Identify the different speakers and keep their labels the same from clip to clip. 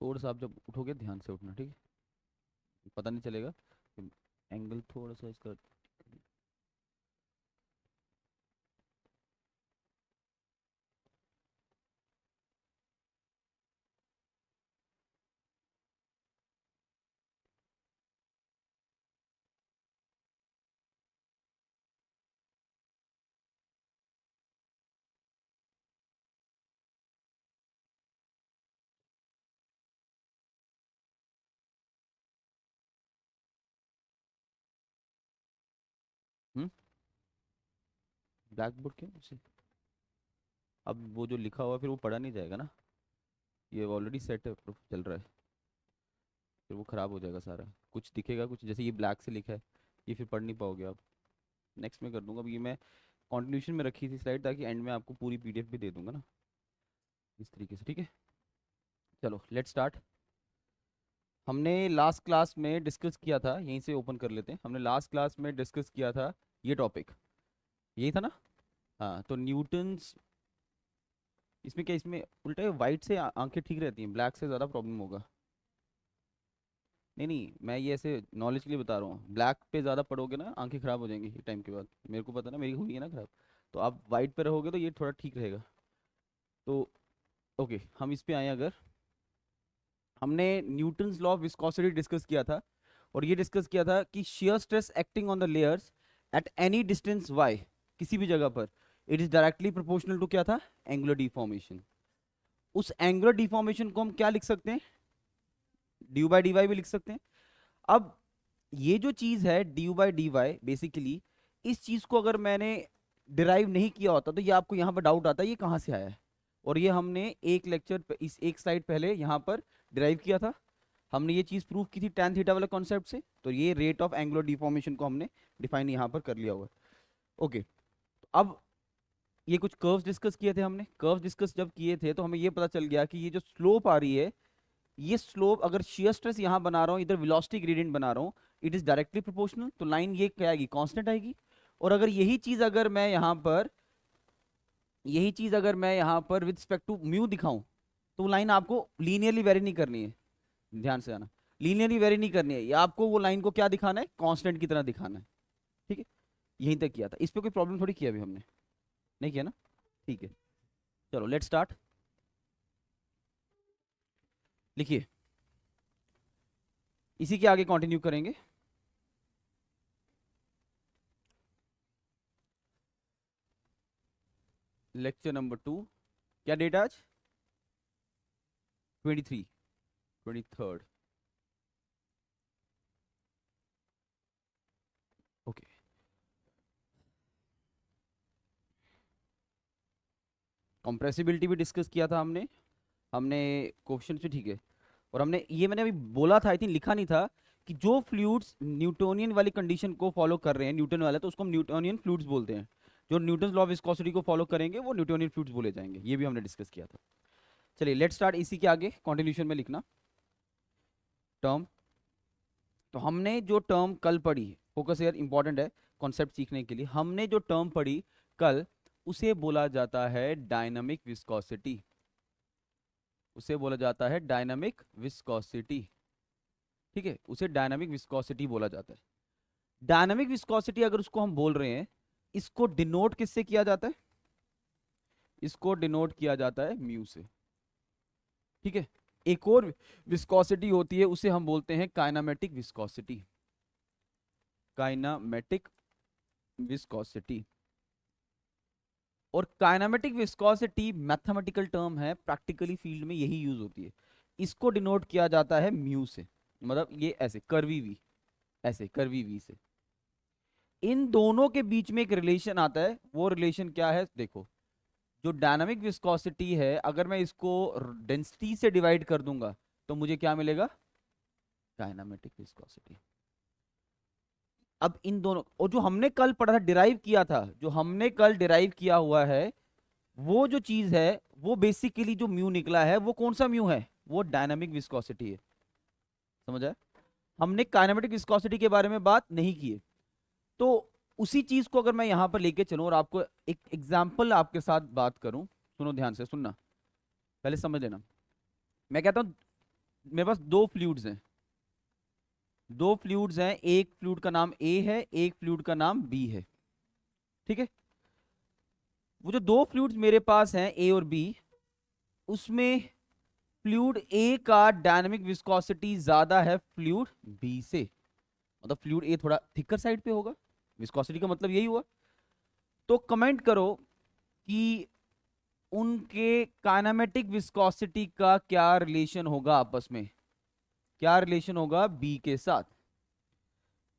Speaker 1: थोड़ा सा आप जब उठोगे ध्यान से उठना, ठीक है? पता नहीं चलेगा। एंगल थोड़ा सा इसका। हम्म। ब्लैक बोर्ड क्यों उसे? अब वो जो लिखा हुआ है फिर वो पढ़ा नहीं जाएगा ना। ये ऑलरेडी सेट है, चल रहा है। फिर वो ख़राब हो जाएगा सारा। कुछ दिखेगा, कुछ जैसे ये ब्लैक से लिखा है, ये फिर पढ़ नहीं पाओगे आप। नेक्स्ट में कर दूंगा। अब ये मैं कंटिन्यूशन में रखी थी स्लाइड, ताकि एंड में आपको पूरी पीडीएफ भी दे दूंगा ना, इस तरीके से, ठीक है? चलो लेट स्टार्ट। हमने लास्ट क्लास में डिस्कस किया था, यहीं से ओपन कर लेते हैं। हमने लास्ट क्लास में डिस्कस किया था ये टॉपिक, यही था ना? हाँ, तो न्यूटन्स। इसमें क्या, इसमें उल्टा है, वाइट से आंखें ठीक रहती हैं, ब्लैक से ज़्यादा प्रॉब्लम होगा। नहीं नहीं, मैं ये ऐसे नॉलेज के लिए बता रहा हूँ। ब्लैक पे ज़्यादा पढ़ोगे ना आंखें ख़राब हो जाएंगी एक टाइम के बाद। मेरे को पता ना, मेरी हुई है ना ख़राब। तो आप वाइट पे रहोगे तो ये थोड़ा ठीक रहेगा। तो ओके, हम इस पे आए। अगर हमने Newton's law of viscosity discuss किया था, और ये डिस्कस किया था कि shear stress acting on the layers at any distance y, किसी भी जगह पर, it is directly proportional to क्या था, एंगुलर डिफॉर्मेशन। उस एंगुलर डिफॉर्मेशन को हम क्या लिख सकते हैं, ड्यू बाई डी वाई भी लिख सकते हैं। अब ये जो चीज है du by d y, basically इस चीज को अगर मैंने डिराइव नहीं किया होता तो ये आपको यहाँ पर डाउट आता है ये कहाँ से आया है। और ये हमने एक लेक्चर, इस एक स्लाइड पहले यहाँ पर डिराइव किया था। हमने ये चीज प्रूव की थी tan थीटा वाले कॉन्सेप्ट से। तो ये रेट ऑफ एंगुलर डिफॉर्मेशन को हमने डिफाइन यहाँ पर कर लिया हुआ है। ओके, तो अब ये कुछ कर्व्स डिस्कस किए थे हमने। कर्व्स डिस्कस जब किए थे तो हमें ये पता चल गया कि ये जो स्लोप आ रही है, ये स्लोप अगर शियर स्ट्रेस यहाँ बना रहा हूँ, इधर वेलोसिटी ग्रेडियंट बना रहा हूँ, इट इज डायरेक्टली प्रोपोर्शनल। तो लाइन ये क्या आएगी, कांस्टेंट आएगी। और अगर यही चीज अगर मैं यहाँ पर, यही चीज अगर मैं यहाँ पर विद रिस्पेक्ट टू म्यू दिखाऊं, तो लाइन आपको लीनियरली वेरी नहीं करनी है। ध्यान से आना, लीनियरली वेरी नहीं करनी है, या आपको वो लाइन को क्या दिखाना है, कांस्टेंट की तरह दिखाना है। ठीक है, यहीं तक किया था। इस पे कोई प्रॉब्लम थोड़ी किया अभी हमने, नहीं किया ना? ठीक है, चलो लेट स्टार्ट। लिखिए, इसी के आगे कंटिन्यू करेंगे। Lecture number 2। क्या डेट आज? 23, 23rd। ओके, कॉम्प्रेसिबिलिटी भी डिस्कस किया था हमने। हमने कोफिशिएंट भी, ठीक है। और हमने ये, मैंने अभी बोला था, आई थिंक लिखा नहीं था, कि जो फ्लूइड्स न्यूटोनियन वाली कंडीशन को फॉलो कर रहे हैं, न्यूटन वाला, तो उसको हम न्यूटोनियन फ्लूइड्स बोलते हैं। जो न्यूटन लॉ ऑफ विस्कोसिटी को फॉलो करेंगे वो न्यूटोनियन फ्लूइड्स बोले जाएंगे। ये भी हमने डिस्कस किया था। चलिए लेट स्टार्ट। इसी के आगे कॉन्टिन्यूशन में लिखना टर्म। तो हमने जो टर्म कल पढ़ी, फोकस एयर इंपॉर्टेंट है कॉन्सेप्ट सीखने के लिए। हमने जो टर्म पढ़ी कल, उसे बोला जाता है डायनामिक विस्कोसिटी। उसे बोला जाता है डायनामिक विस्कोसिटी। ठीक है, उसे डायनामिक विस्कोसिटी बोला जाता है। डायनामिक विस्कोसिटी अगर उसको हम बोल रहे हैं, इसको डिनोट किससे किया जाता है? इसको डिनोट किया जाता है म्यू से। ठीक है, एक और विस्कोसिटी होती है, उसे हम बोलते हैं काइनामेटिक विस्कोसिटी। Kinematic viscosity. और काइनामेटिक विस्कोसिटी मैथमेटिकल टर्म है, प्रैक्टिकली फील्ड में यही यूज होती है। इसको डिनोट किया जाता है म्यू से, मतलब ये ऐसे कर्वी वी, ऐसे कर्वी वी से। इन दोनों के बीच में एक रिलेशन आता है। वो रिलेशन क्या है, देखो। जो डायनामिक विस्कोसिटी है, अगर मैं इसको डेंसिटी से डिवाइड कर दूंगा तो मुझे क्या मिलेगा, काइनामेटिक विस्कोसिटी। अब इन दोनों, और जो हमने कल पढ़ा था, डिराइव किया था, जो हमने कल डिराइव किया हुआ है, वो जो चीज है, वो बेसिकली जो म्यू निकला है, वो कौन सा म्यू है, वो डायनामिक विस्कोसिटी है। समझ आया? हमने काइनेमेटिक विस्कोसिटी के बारे में बात नहीं की है। तो उसी चीज को अगर मैं यहां पर लेके चलूं और आपको एक एग्जाम्पल आपके साथ बात करूं, सुनो ध्यान से सुनना, पहले समझ लेना। मैं कहता हूं मेरे पास दो फ्लूइड्स हैं, दो फ्लूइड्स हैं, एक फ्लूइड का नाम ए है, एक फ्लूइड का नाम बी है। ठीक है, वो जो दो फ्लूइड्स मेरे पास हैं ए और बी, उसमें फ्लूइड ए का डायनामिक विस्कोसिटी ज्यादा है फ्लूइड बी से, मतलब फ्लूइड ए थोड़ा थिकर साइड पे होगा, विस्कोसिटी का मतलब यही हुआ। तो कमेंट करो कि उनके काइनेमेटिक विस्कोसिटी का क्या रिलेशन होगा आपस में, क्या रिलेशन होगा बी के साथ।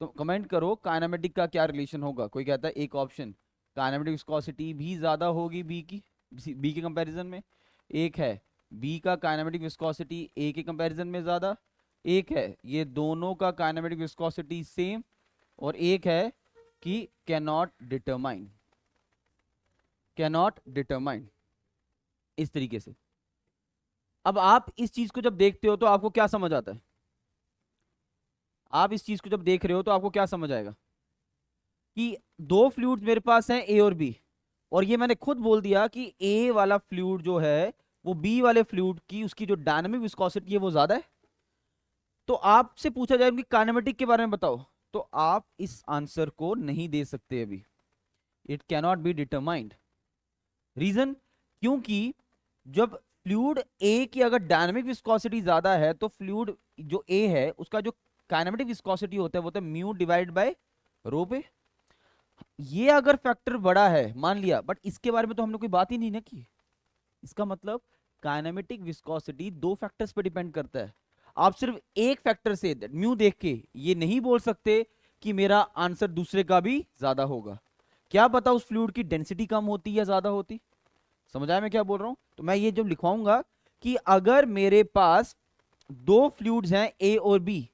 Speaker 1: तो कमेंट करो काइनेमेटिक का क्या रिलेशन होगा। कोई कहता है एक ऑप्शन काइनेमेटिक विस्कोसिटी भी ज्यादा होगी बी के कंपैरिजन में, एक है बी का काइनेमेटिक विस्कोसिटी ए के कंपैरिजन में ज्यादा, एक है ये दोनों का काइनेमेटिक विस्कोसिटी सेम, और एक है कि कैनॉट डिटरमाइन, कैनॉट डिटरमाइन, इस तरीके से। अब आप इस चीज को जब देखते हो तो आपको क्या समझ आता है, आप इस चीज को जब देख रहे हो तो आपको क्या समझ आएगा कि दो फ्लूइड्स मेरे पास हैं ए और बी, और ये मैंने खुद बोल दिया कि ए वाला फ्लूइड जो है वो बी वाले फ्लूइड की उसकी जो डायनामिक विस्कोसिटी है वो ज्यादा है। तो आपसे पूछा जाए उनकी काइनेमेटिक के बारे में बताओ, तो आप इस आंसर को नहीं दे सकते अभी, it cannot be determined. Reason, क्योंकि जब फ्लूइड ए की अगर डायनामिक विस्कोसिटी ज्यादा है तो फ्लूइड जो ए है उसका जो काइनेमेटिक विस्कोसिटी होता है वो होता है म्यू डिवाइड बाय रो पे। ये अगर फैक्टर बड़ा है मान लिया, बट इसके बारे में तो हमने कोई बात ही नहीं ना की। इसका मतलब काइनेमेटिक विस्कोसिटी दो फैक्टर्स पे डिपेंड करता है। आप सिर्फ एक फैक्टर से म्यू देख के ये नहीं बोल सकते कि मेरा आंसर दूसरे का भी ज्यादा होगा। क्या पता उस फ्लूइड की डेंसिटी कम होती या ज्यादा होती। समझ आया मैं क्या बोल रहा हूं। तो मैं ये जब लिखवाऊंगा कि अगर मेरे पास दो फ्लूइड्स हैं ए और बी,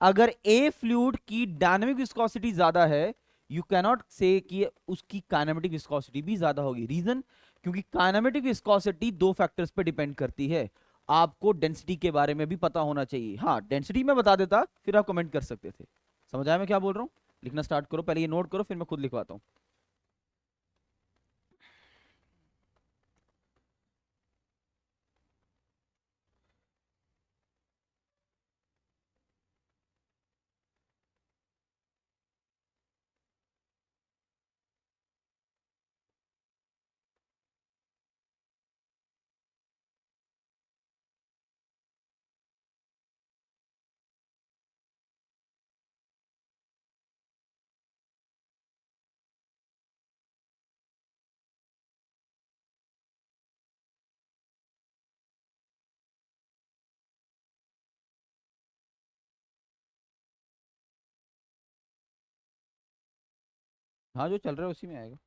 Speaker 1: अगर ए फ्लूइड की डायनामिक विस्कोसिटी ज्यादा है, यू कैनॉट से कि उसकी काइनेमेटिक विस्कोसिटी भी ज्यादा होगी। रीजन, क्योंकि काइनेमेटिक विस्कोसिटी दो फैक्टर्स पे डिपेंड करती है। आपको डेंसिटी के बारे में भी पता होना चाहिए। हाँ डेंसिटी में बता देता फिर आप कमेंट कर सकते थे। समझ आया मैं क्या बोल रहा हूँ। लिखना स्टार्ट करो, पहले ये नोट करो फिर मैं खुद लिखवाता हूँ। हाँ जो चल रहा है उसी में आएगा।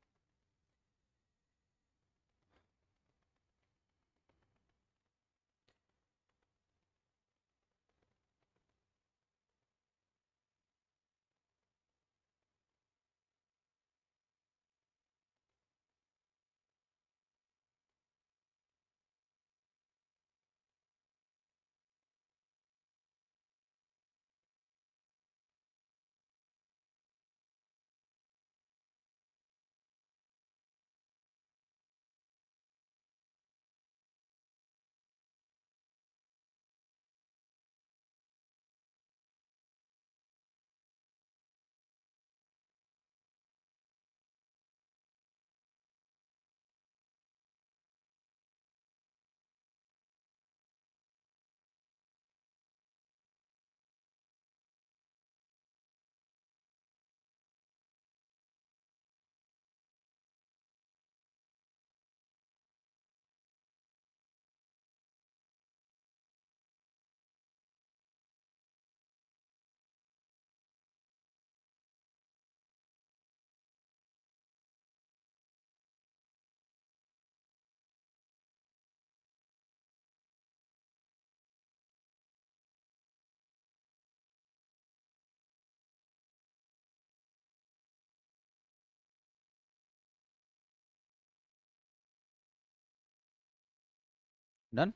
Speaker 1: डन।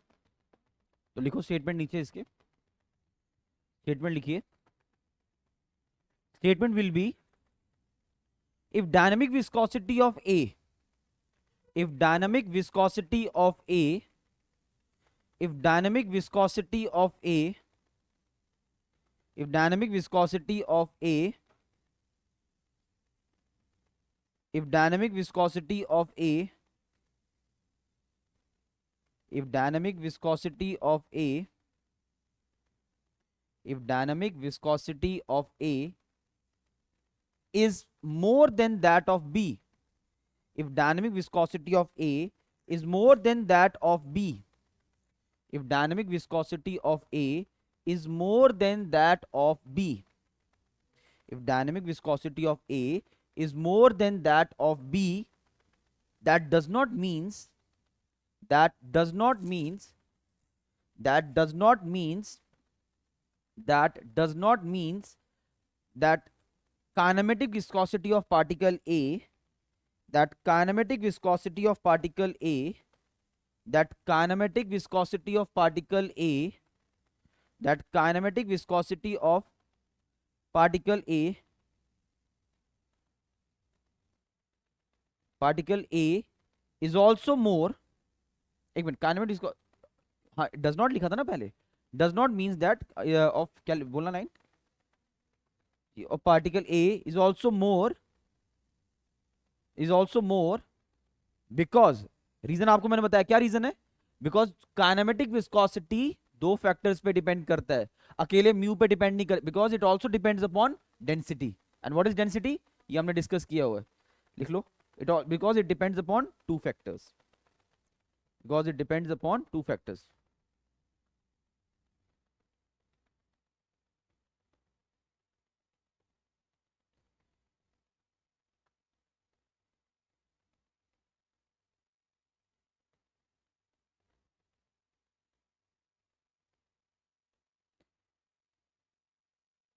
Speaker 1: तो लिखो स्टेटमेंट नीचे इसके, स्टेटमेंट लिखिए। Statement will be if dynamic viscosity of A, if dynamic viscosity of A, if dynamic viscosity of A, if dynamic viscosity of A, if dynamic viscosity of A, if dynamic viscosity of A, if dynamic viscosity of A is more than that of B, if dynamic viscosity of A is more than that of B, if dynamic viscosity of A is more than that of B, if dynamic viscosity of A is more than that of B, that does not means, that does not means, that does not means, that does not means that kinematic viscosity of particle A, that kinematic viscosity of particle A, that kinematic viscosity of particle A, that kinematic viscosity of particle A, particle A is also more, एक minute, kinematic, हाँ does not लिखा था ना पहले, does not means that of, क्या बोलना line, of particle A is also more, is also more, because reason आपको मैंने बताया, क्या रीजन है, बिकॉज काइनेमेटिक विस्कोसिटी दो फैक्टर्स पे डिपेंड करता है, अकेले म्यू पे डिपेंड नहीं कर, because it also depends upon density, and what is density, ये हमने डिस्कस किया हुआ है, लिख लो, it because it depends upon two factors, because it depends upon two factors.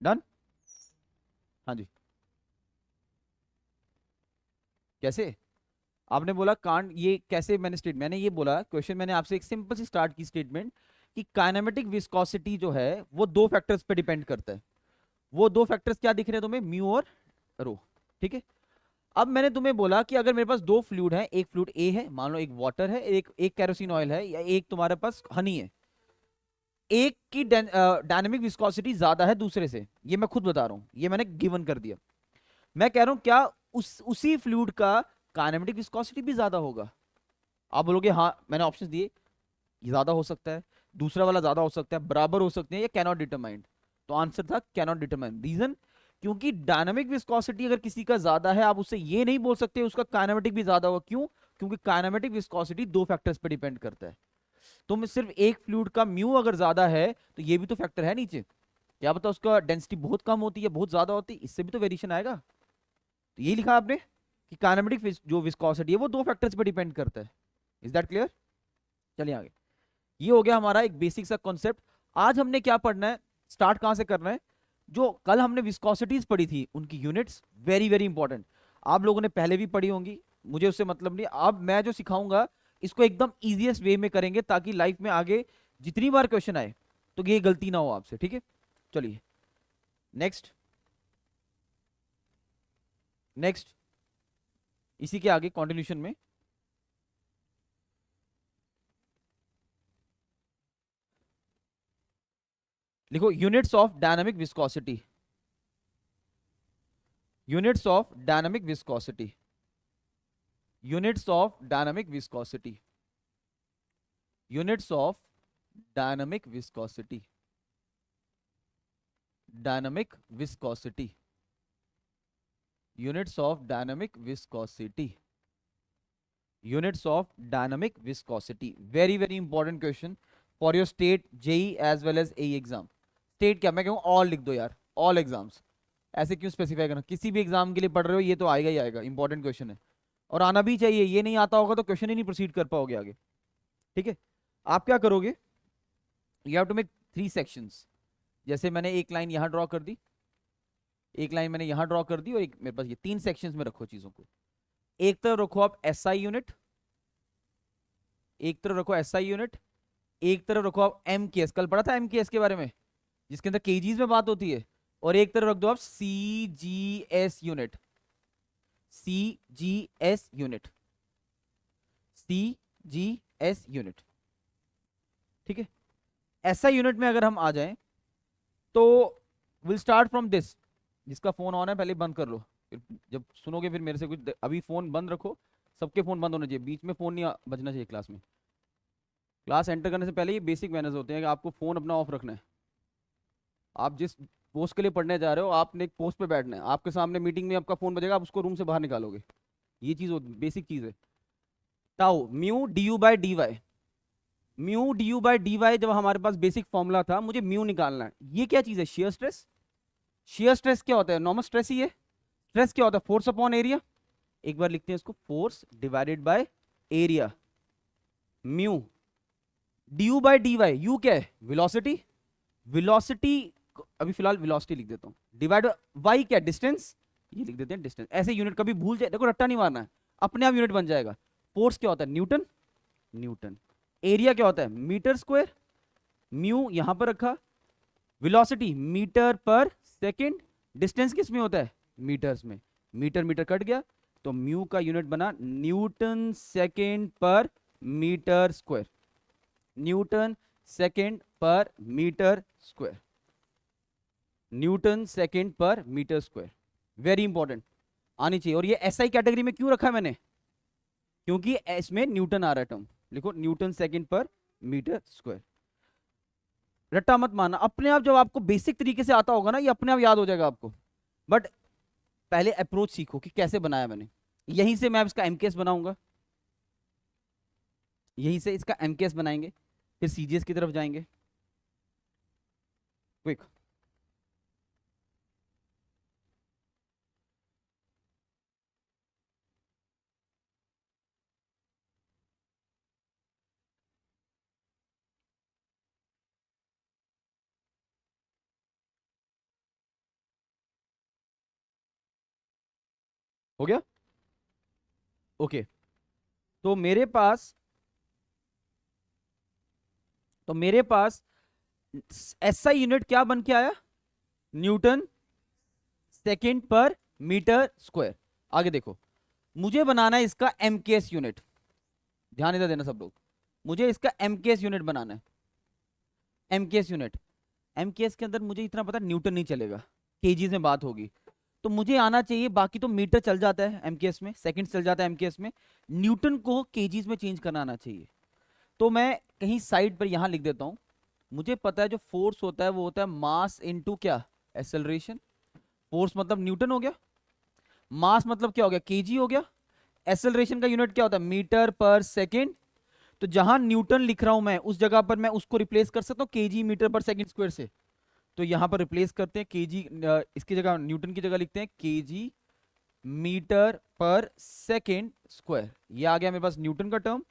Speaker 1: Done. हाँ जी. कैसे आपने बोला कांट, ये कैसे मैंने स्टेट, मैंने ये बोला क्वेश्चन, मैंने आपसे एक सिंपल सी स्टार्ट की स्टेटमेंट कि काइनेमेटिक विस्कोसिटी जो है वो दो फैक्टर्स पे डिपेंड करता है. वो दो फैक्टर्स क्या दिख रहे हैं तुम्हें, म्यू और रो. ठीक है. अब मैंने तुम्हें बोला कि अगर मेरे पास दो फ्लूइड है, एक फ्लूइड ए है, मान लो एक वाटर है, एक एक केरोसिन ऑयल है, या एक तुम्हारे पास हनी है, एक की डायनेमिक विस्कोसिटी ज्यादा है दूसरे से, ये मैं खुद बता रहा हूं, ये मैंने गिवन कर दिया. मैं कह रहा हूं क्या उसी फ्लूइड का काइनेमेटिक विस्कोसिटी भी ज्यादा होगा. आप बोलोगे हाँ, मैंने ऑप्शन दिए, ज्यादा हो सकता है, दूसरा वाला ज्यादा हो सकता है, बराबर हो सकते हैं, या कैनॉट डिटरमाइंड. तो आंसर था कैनॉट डिटरमाइन. रीजन, क्योंकि डायनामिक विस्कोसिटी अगर किसी का ज्यादा है, आप उससे ये नहीं बोल सकते उसका काइनेमेटिक भी ज्यादा होगा. क्यों? क्योंकि काइनेमेटिक विस्कोसिटी दो फैक्टर्स पे डिपेंड करता है. तो मैं सिर्फ एक फ्लूइड का म्यू अगर ज्यादा है तो ये भी तो फैक्टर है नीचे, क्या पता उसका डेंसिटी बहुत कम होती है, बहुत ज्यादा होती है, इससे भी तो वेरिएशन आएगा. तो यही लिखा आपने कि काइनेमेटिक जो विस्कोसिटी है वो दो फैक्टर्स पे डिपेंड करता है. Is that clear? चलिए आगे. ये हो गया हमारा एक बेसिक सा कॉन्सेप्ट. आज हमने क्या पढ़ना है, स्टार्ट कहां से करना है, जो कल हमने विस्कोसिटीज पढ़ी थी उनकी यूनिट्स, वेरी वेरी इंपॉर्टेंट. आप लोगों ने पहले भी पढ़ी होंगी, मुझे उससे मतलब नहीं. अब मैं जो सिखाऊंगा इसको एकदम इजीएस्ट वे में करेंगे, ताकि लाइफ में आगे जितनी बार क्वेश्चन आए तो ये गलती ना हो आपसे. ठीक है. चलिए नेक्स्ट, नेक्स्ट इसी के आगे कंटिन्यूशन में लिखो units of dynamic viscosity, units of dynamic viscosity, units of dynamic viscosity, units of dynamic viscosity, dynamic viscosity, units of dynamic viscosity, units of dynamic viscosity. Very very important question for your state JE as well as a exam. State क्या, मैं कहूँ all लिख दो यार, all exams. ऐसे क्यों specify करना, किसी भी एग्जाम के लिए पढ़ रहे हो ये तो आएगा ही आएगा, इंपॉर्टेंट क्वेश्चन है और आना भी चाहिए. ये नहीं आता होगा तो क्वेश्चन ही नहीं प्रोसीड कर पाओगे आगे. ठीक है. आप क्या करोगे, you have to make 3 sections. जैसे मैंने एक लाइन यहां ड्रॉ कर दी, एक लाइन मैंने यहां ड्रॉ कर दी, और एक मेरे पास ये 3 सेक्शंस में रखो चीजों को. एक तरफ रखो आप एसआई यूनिट, एक तरफ रखो एसआई यूनिट, एक तरफ रखो आप एमकेएस, कल पढ़ा था एमकेएस के बारे में जिसके अंदर केजीज में बात होती है, और एक तरफ रख दो आप CGS unit. CGS unit, CGS unit, ठीक है। ऐसा यूनिट में अगर हम आ जाएं तो विल स्टार्ट फ्रॉम दिस। जिसका फोन ऑन है पहले बंद कर लो, फिर जब सुनोगे फिर मेरे से कुछ अभी फोन बंद रखो, सबके फोन बंद होने चाहिए, बीच में फोन नहीं बजना चाहिए क्लास में। क्लास एंटर करने से पहले ये बेसिक मैनर्स होते हैं कि आपको फोन अपना ऑफ रखना है। आप जिस पोस्ट के लिए पढ़ने जा रहे हो आपने एक पोस्ट पे बैठना है, आपके सामने मीटिंग में आपका फोन बजेगा, आप उसको रूम से बाहर निकालोगे। ये चीज बेसिक चीज है। Tau mu d u by d y, mu d u by d y जब हमारे पास बेसिक फॉर्मूला था, मुझे म्यू निकालना है। ये क्या चीज है? Shear stress. शेयर स्ट्रेस क्या होता है? नॉर्मल स्ट्रेस ही है। स्ट्रेस क्या होता है? Force upon area. एक बार लिखते हैं इसको, force divided by area, mu d u by d y. U क्या है? वेलोसिटी, वेलोसिटी अभी फिलहाल वेलोसिटी लिख देता हूं, डिवाइड वाई क्या? डिस्टेंस, ये लिख देते हैं डिस्टेंस। ऐसे यूनिट कभी भूल जाए, देखो रट्टा नहीं मारना है, अपने आप यूनिट बन जाएगा। फोर्स क्या होता है? Newton, Newton. एरिया क्या होता है? मीटर स्क्वायर, म्यू यहां पर रखा। वेलोसिटी मीटर पर सेकंड, डिस्टेंस किस में होता है? मीटर्स में। मीटर मीटर कट गया तो म्यू का यूनिट बना Newton second per metre square, Newton second per metre square, Newton second per metre square. Very important, आनी चाहिए। और ये एसआई कैटेगरी में क्यों रखा है मैंने? क्योंकि इसमें न्यूटन आ रहा है टर्म। लिखो Newton second per metre square. रट्टा मत मानना, अपने आप जब आपको बेसिक तरीके से आता होगा ना, ये अपने आप याद हो जाएगा आपको। बट पहले अप्रोच सीखो कि कैसे बनाया मैंने। यहीं से मैं इसका एमकेएस बनाऊंगा, यहीं से इसका एमकेएस बनाएंगे, फिर सीजीएस की तरफ जाएंगे। क्विक, हो गया। ओके, तो मेरे पास ऐसा यूनिट क्या बन के आया? Newton second per metre square. आगे देखो, मुझे बनाना है इसका एमकेएस यूनिट। ध्यान इधर देना सब लोग, मुझे इसका एमकेएस यूनिट बनाना है। एमकेएस यूनिट, एमकेएस के अंदर मुझे इतना पता न्यूटन नहीं चलेगा, केजीज में बात होगी। तो मुझे आना चाहिए, बाकी तो मीटर चल जाता है एमकेएस में, सेकंड चल जाता है एमकेएस में, न्यूटन को केजीज में चेंज करना आना चाहिए। तो मैं कहीं साइड पर यहां लिख देता हूं, मुझे पता है जो फोर्स होता है वो होता है मास इनटू क्या? एक्सेलरेशन। फोर्स मतलब न्यूटन हो गया, मास मतलब क्या हो गया? केजी हो गया। एक्सेलरेशन का यूनिट क्या होता है? मीटर पर सेकंड। तो जहां न्यूटन लिख रहा हूं मैं, उस जगह पर मैं उसको रिप्लेस कर सकता हूं केजी मीटर पर सेकंड स्क्वायर से। तो यहां पर रिप्लेस करते हैं केजी, इसकी जगह न्यूटन की जगह लिखते हैं केजी मीटर पर सेकंड स्क्वायर। ये आ गया मेरे पास न्यूटन का टर्म।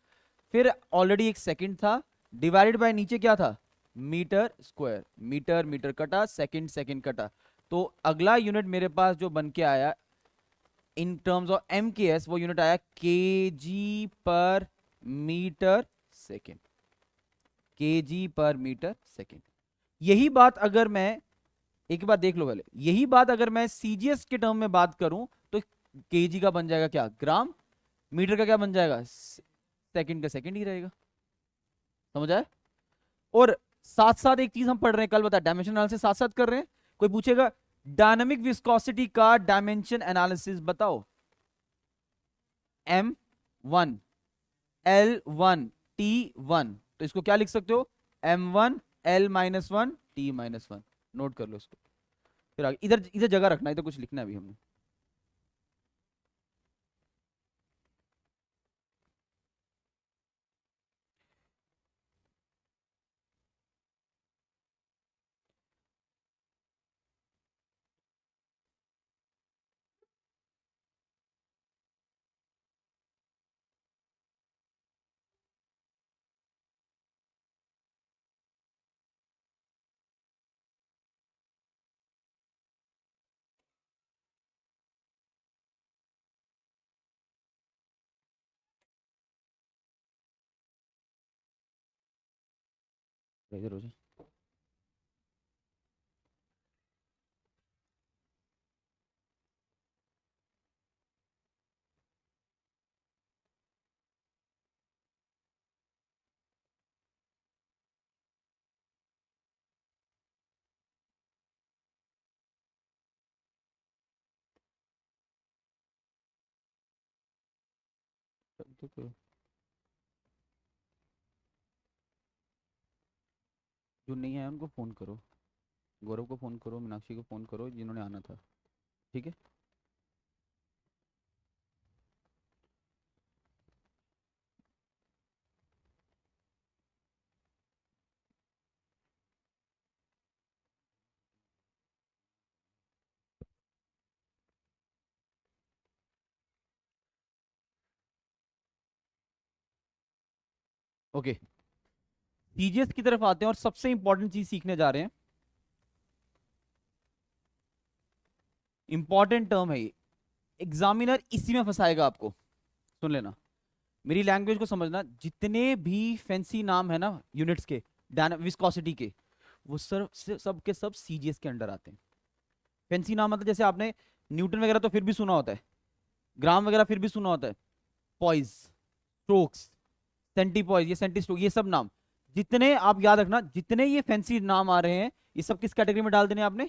Speaker 1: फिर ऑलरेडी एक सेकंड था, डिवाइडेड बाय नीचे क्या था? Meter square. मीटर मीटर कटा, सेकंड सेकंड कटा। तो अगला यूनिट मेरे पास जो बन के आया इन टर्म्स ऑफ एमकेएस, वो यूनिट आया केजी पर मीटर सेकंड, केजी पर मीटर सेकंड। यही बात अगर मैं, एक बात देख लो पहले, यही बात अगर मैं सीजीएस के टर्म में बात करूं तो केजी का बन जाएगा क्या? ग्राम। मीटर का क्या बन जाएगा? सेकंड का सेकंड ही रहेगा। समझ आया? और साथ साथ एक चीज हम पढ़ रहे हैं, कल बता, डायमेंशन एनालिसिस साथ साथ कर रहे हैं। कोई पूछेगा डायनामिक विस्कोसिटी का डायमेंशन एनालिसिस बताओ। M1 L1 T1, तो इसको क्या लिख सकते हो? M1 L-1 T-1। नोट कर लो इसको। फिर आगे इधर इधर जगह रखना है, इधर कुछ लिखना है अभी हमने। इधर हो जाए। तो कोई जो नहीं आया उनको फ़ोन करो, गौरव को फ़ोन करो, मीनाक्षी को फ़ोन करो, जिन्होंने आना था। ठीक है। ओके, सीजीएस की तरफ आते हैं और सबसे इंपॉर्टेंट चीज सीखने जा रहे हैं। इंपॉर्टेंट टर्म है ये, एग्जामिनर इसी में फंसाएगा आपको। सुन लेना, मेरी लैंग्वेज को समझना। जितने भी फैंसी नाम है ना यूनिट्स के, विस्कोसिटी के, वो सब के सब सीजीएस के अंडर आते हैं। फैंसी नाम मतलब जैसे आपने न्यूटन वगैरह तो फिर भी सुना होता है, ग्राम वगैरह फिर भी सुना होता है, पॉइज, स्ट्रोक्स, सेंटीपॉइज, ये सेंटी, ये सब नाम जितने आप याद रखना, जितने ये फैंसी नाम आ रहे हैं, ये सब किस कैटेगरी में डाल देने आपने?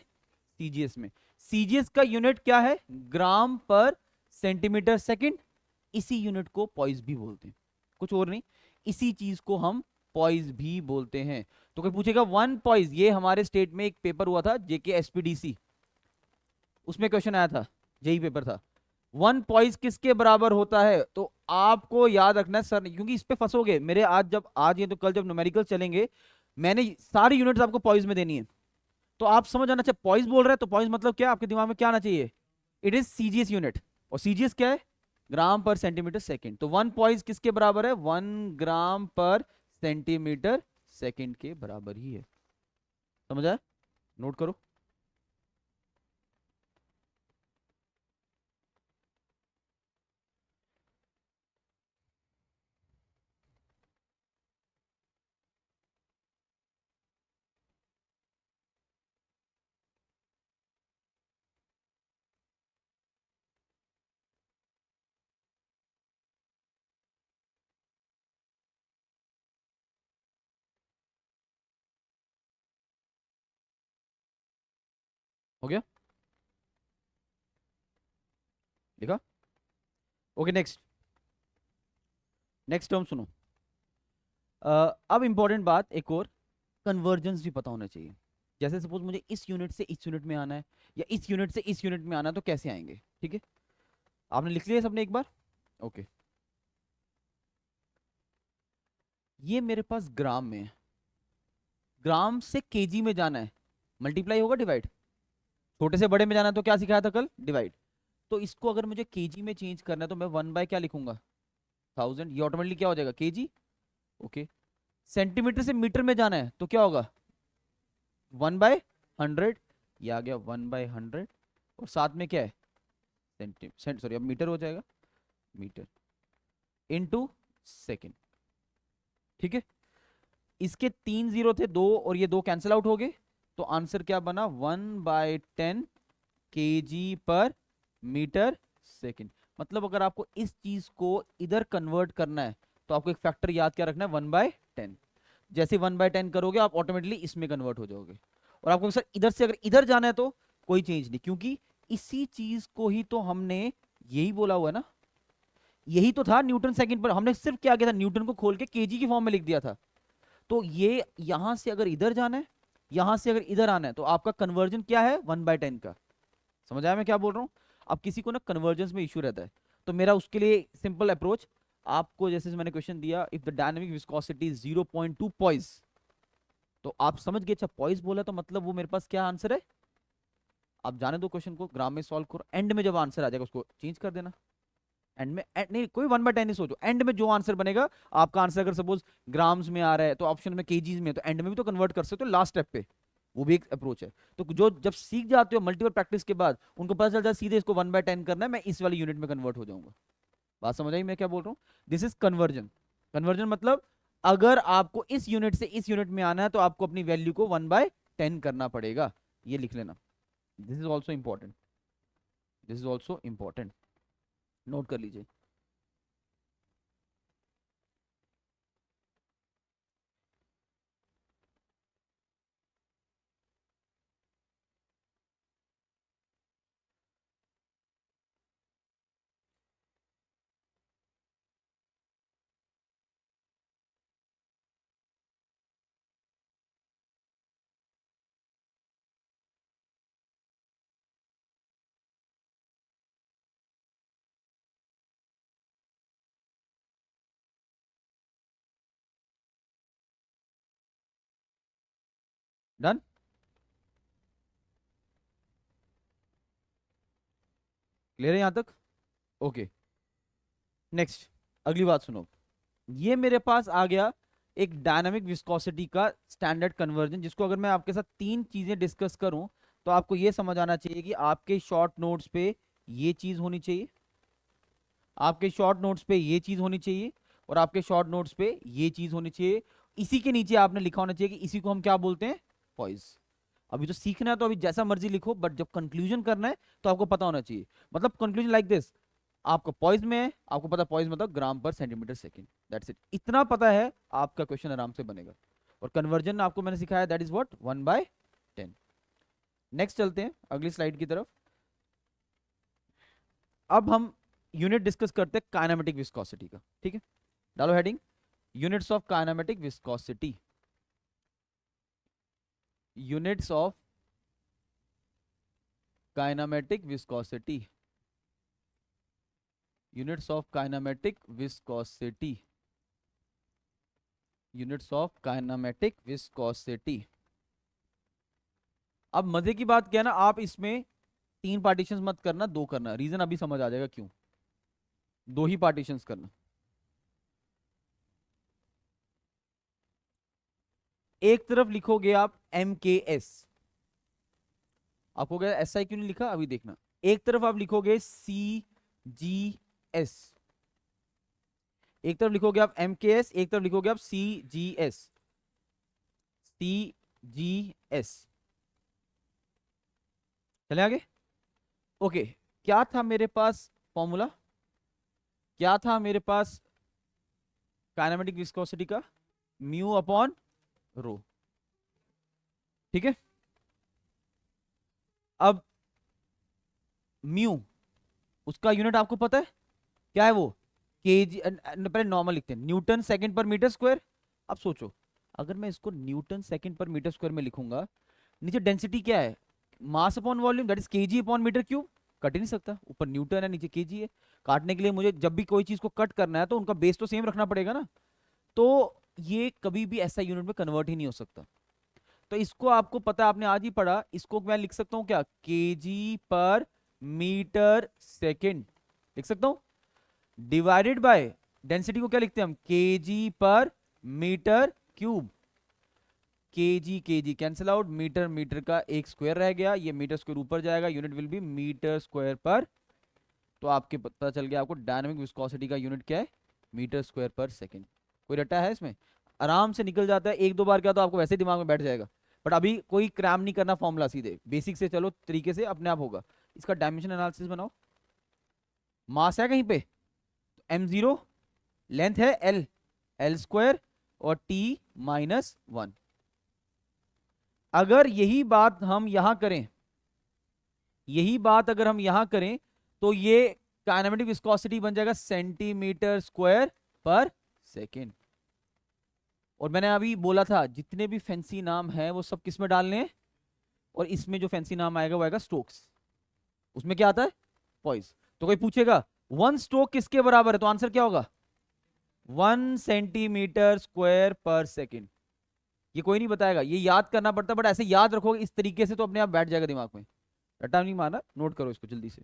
Speaker 1: सीजीएस में। सीजीएस का यूनिट क्या है? ग्राम पर सेंटीमीटर सेकंड। इसी यूनिट को पॉइज भी बोलते हैं, कुछ और नहीं। इसी चीज को हम पॉइज भी बोलते हैं। तो कोई पूछेगा वन पॉइज, ये हमारे स्टेट में एक पेपर हुआ था जेके एसपीडीसी, उसमें क्वेश्चन आया था, यही पेपर था। वन पॉइज किसके बराबर होता है? तो आपको याद रखना है सर, क्योंकि इस पे फंसोगे मेरे। आज ये तो कल जब न्यूमेरिकल चलेंगे, मैंने सारी यूनिट्स आपको पॉइज में देनी है। तो आप समझ आना चाहिए, पॉइज बोल रहे हैं तो पॉइज मतलब क्या, आपके दिमाग में क्या आना चाहिए? It is CGS unit. और सीजीएस क्या है? ग्राम पर सेंटीमीटर सेकंड। तो वन पॉइज किसके बराबर है? 1 ग्राम पर सेंटीमीटर सेकंड के बराबर ही है। समझ आया? नोट करो। हो गया? देखा? Okay, next. नेक्स्ट टर्म सुनो। अब इंपॉर्टेंट बात एक और, कन्वर्जेंस भी पता होना चाहिए। जैसे सपोज मुझे इस यूनिट से इस यूनिट में आना है, या इस यूनिट से इस यूनिट में आना है, तो कैसे आएंगे? ठीक है, आपने लिख लिया सबने एक बार? ओके। ये मेरे पास ग्राम में है, ग्राम से केजी में जाना है, मल्टीप्लाई होगा डिवाइड। छोटे से बड़े में जाना है तो क्या सिखाया था कल? डिवाइड। तो इसको अगर मुझे केजी में चेंज करना है तो मैं 1 बाय क्या लिखूंगा? 1000। ये ऑटोमेटिकली क्या हो जाएगा? केजी। ओके। सेंटीमीटर से मीटर में जाना है तो क्या होगा? 1/100। ये आ गया 1/100। और साथ में क्या है? सॉरी, अब मीटर हो जाएगा, मीटर इनटू सेकेंड। ठीक है। इसके 3 जीरो थे, दो और ये दो कैंसिल आउट हो गए। तो आंसर क्या बना? 1/10 केजी पर मीटर सेकेंड। मतलब अगर आपको इस चीज को इधर कन्वर्ट करना है तो आपको एक फैक्टर याद क्या रखना है? 1/10। जैसे 1/10 करोगे आप ऑटोमेटिकली इसमें कन्वर्ट हो जाओगे। और आपको सर इधर से अगर इधर जाना है तो कोई चेंज नहीं, क्योंकि इसी चीज को ही तो हमने, यही बोला हुआ है ना, यही तो था न्यूटन सेकंड पर। हमने सिर्फ क्या किया था? न्यूटन को खोल के केजी की फॉर्म में लिख दिया था। तो ये यहां से अगर इधर जाना है, यहां से अगर इधर आना है, तो आपका कन्वर्जन क्या है? 1/10 का। समझ आया मैं क्या बोल रहा हूँ? अब किसी को ना कन्वर्जेंस में इशू रहता है, तो मेरा उसके लिए सिंपल अप्रोच, आपको जैसे मैंने क्वेश्चन दिया, if the dynamic viscosity 0.2 poise, तो आप समझ गए। अच्छा, पॉइज बोला तो मतलब वो मेरे पास क्या आंसर है? आप जाने दो क्वेश्चन को, ग्राम में सॉल्व करो, एंड में जब आंसर आ जाएगा उसको चेंज कर देना। नहीं, कोई 1/10 नहीं सोचो, एंड में जो आंसर बनेगा, आपका आंसर अगर सपोज ग्राम्स में आ रहा है तो ऑप्शन में केजीज में है, तो एंड में भी तो कन्वर्ट कर सकते हो लास्ट स्टेप पे। वो भी एक अप्रोच है। तो जो जब सीख जाते हो मल्टीपल प्रैक्टिस के बाद, उनको पता चल जाए सीधे इसको 1/10 करना है, मैं इस वाली यूनिट में कन्वर्ट हो जाऊंगा। बात समझ आई मैं क्या बोल रहा हूँ? This is conversion. कन्वर्जन मतलब अगर आपको इस यूनिट से इस यूनिट में आना है तो आपको अपनी वैल्यू को 1/10 करना पड़ेगा। ये लिख लेना। This is also important, this is also important, note कर लीजिए। डन। क्लियर है यहां तक? ओके। नेक्स्ट, अगली बात सुनो। ये मेरे पास आ गया एक डायनामिक विस्कोसिटी का स्टैंडर्ड कन्वर्जन, जिसको अगर मैं आपके साथ तीन चीजें डिस्कस करूं तो आपको ये समझ आना चाहिए कि आपके शॉर्ट नोट्स पे ये चीज होनी चाहिए, आपके शॉर्ट नोट्स पे ये चीज होनी चाहिए, और आपके शॉर्ट नोट्स पे ये चीज होनी चाहिए। इसी के नीचे आपने लिखा होना चाहिए कि इसी को हम क्या बोलते हैं, पॉइज। अभी तो सीखना है तो अभी जैसा मर्जी लिखो, बट जब कंक्लूजन करना है तो आपको पता होना चाहिए। मतलब कंक्लूजन लाइक दिस, आपका पॉइज में है, आपको पता पॉइज मतलब ग्राम per centimetre second, that's it. इतना पता है, आपका क्वेश्चन आराम से बनेगा। और कन्वर्जन आपको मैंने सिखाया, दैट इज व्हाट, 1/10। नेक्स्ट चलते हैं अगली स्लाइड की तरफ। अब हम यूनिट डिस्कस करते हैं काइनेमेटिक विस्कोसिटी का, ठीक है। डालो heading, units of kinematic viscosity. Units of kinematic viscosity. Units of kinematic viscosity. Units of kinematic viscosity. अब मजे की बात क्या है ना, आप इसमें तीन पार्टीशंस मत करना, दो करना। रीजन अभी समझ आ जाएगा क्यों। दो ही पार्टीशंस करना। एक तरफ लिखोगे आप एम के एस, आपको क्या एस आई क्यों नहीं लिखा अभी देखना। एक तरफ आप लिखोगे सी जी एस, एक तरफ लिखोगे आप एम के एस, एक तरफ लिखोगे आप सी जी एस। सी जी एस, चले आगे। ओके, क्या था मेरे पास फॉर्मूला, क्या था मेरे पास काइनेमेटिक विस्कोसिटी का, म्यू अपॉन रो, ठीक है। अब म्यू, उसका यूनिट आपको पता है क्या है वो, केजी। पहले नॉर्मल लिखते हैं, newton second per metre square. अब सोचो, अगर मैं इसको newton second per metre square में लिखूंगा, नीचे डेंसिटी क्या है, mass upon volume, that is kg upon metre cube. Cut ही नहीं सकता, ऊपर न्यूटन है नीचे केजी है। काटने के लिए मुझे जब भी कोई चीज को कट करना है तो उनका बेस तो सेम रखना पड़ेगा ना। तो ये कभी भी ऐसा यूनिट में कन्वर्ट ही नहीं हो सकता। तो इसको आपको पता है, आपने आज ही पढ़ा, इसको मैं लिख सकता हूं क्या, केजी पर मीटर सेकेंड लिख सकता हूं, डिवाइडेड बाय डेंसिटी को क्या लिखते हैं हम, केजी पर meter cube. KG KG cancel out, meter meter का एक स्क्वायर रह गया, ये मीटर स्क्वायर ऊपर जाएगा, unit will be meter square पर। तो आपके पता चल गया आपको डायनामिक विस्कोसिटी का यूनिट क्या है, मीटर स्क्वायर पर सेकेंड। कोई रटा है इसमें, आराम से निकल जाता है, एक दो बार क्या तो आपको वैसे दिमाग में बैठ जाएगा। बट अभी कोई क्रैम नहीं करना फॉर्मूला, सीधे बेसिक से चलो, तरीके से अपने आप होगा। इसका डायमेंशन एनालिसिस बनाओ। मास है कहीं पे, m0, लेंथ है l, एल स्क्वायर, और t -1। अगर यही बात हम यहां करें, यही बात अगर हम यहां करें, तो ये काइनेमेटिक विस्कोसिटी बन जाएगा सेंटीमीटर स्क्वायर पर सेकेंड। और मैंने अभी बोला था जितने भी फैंसी नाम हैं वो सब किस में डालने हैं, और इसमें जो फैंसी नाम आएगा वो आएगा स्टोक्स। उसमें क्या आता है, पॉइस। तो कोई पूछेगा वन स्ट्रोक किसके बराबर है, तो आंसर क्या होगा, 1 सेंटीमीटर स्क्वायर पर सेकेंड। ये कोई नहीं बताएगा, ये याद करना पड़ता, बट ऐसे याद रखोगे इस तरीके से तो अपने आप बैठ जाएगा दिमाग में। रट्टा नहीं मारना, नोट करो इसको जल्दी से।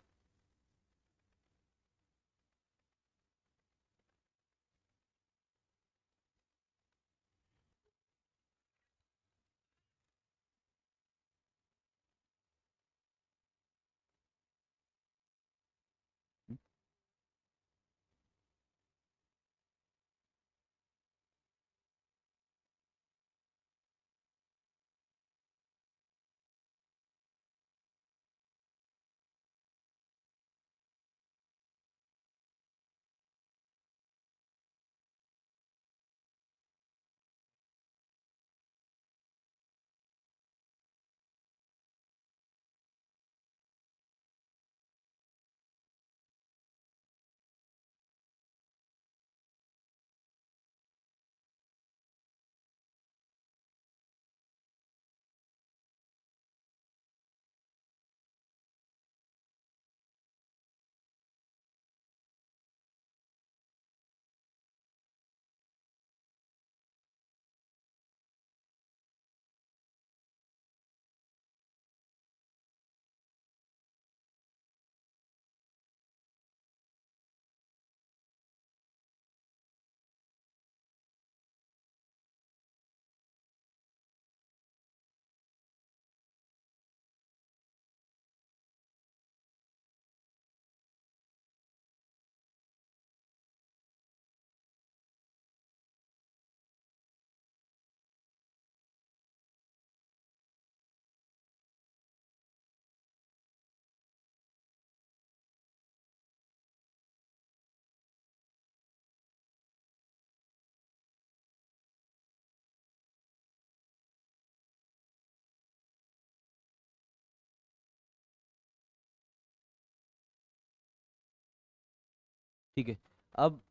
Speaker 1: ठीक है। अब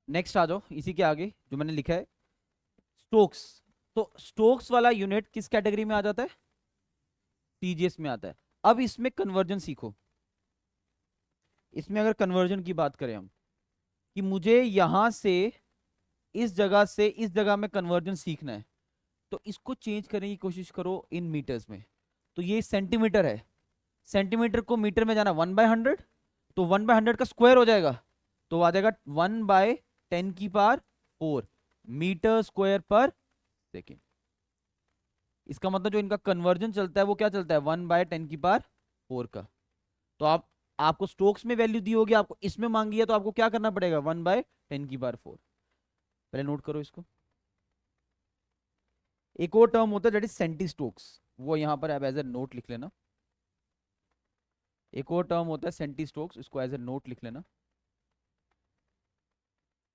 Speaker 1: नेक्स्ट आ जाओ, इसी के आगे जो मैंने लिखा है स्टोक्स। तो स्टोक्स वाला यूनिट किस कैटेगरी में आ जाता है? टीजीएस में आता है। अब इसमें कन्वर्जन सीखो। इसमें अगर कन्वर्जन की बात करें हम, कि मुझे यहां से इस जगह से इस जगह में कन्वर्जन सीखना है, तो इसको चेंज करने की कोशिश करो इन मीटर्स में। तो ये सेंटीमीटर है, सेंटीमीटर को मीटर में जाना 1/100, तो 1/100 का स्क्वायर हो जाएगा, तो आ जाएगा 1/10⁴ मीटर स्क्वायर पर सेकेंड। इसका मतलब जो इनका कन्वर्जन चलता है वो क्या चलता है? 1/10⁴ का। तो आपको स्टोक्स में वैल्यू दी होगी, आपको इसमें मांगी है, तो आपको क्या करना पड़ेगा? 1/10⁴ पहले नोट करो इसको। एक और टर्म होता है दैट इज सेंटी स्टोक्स, वो यहां पर आप एज ए नोट लिख लेना। एक और टर्म होता है सेंटी स्टोक्स, इसको एज ए नोट लिख लेना।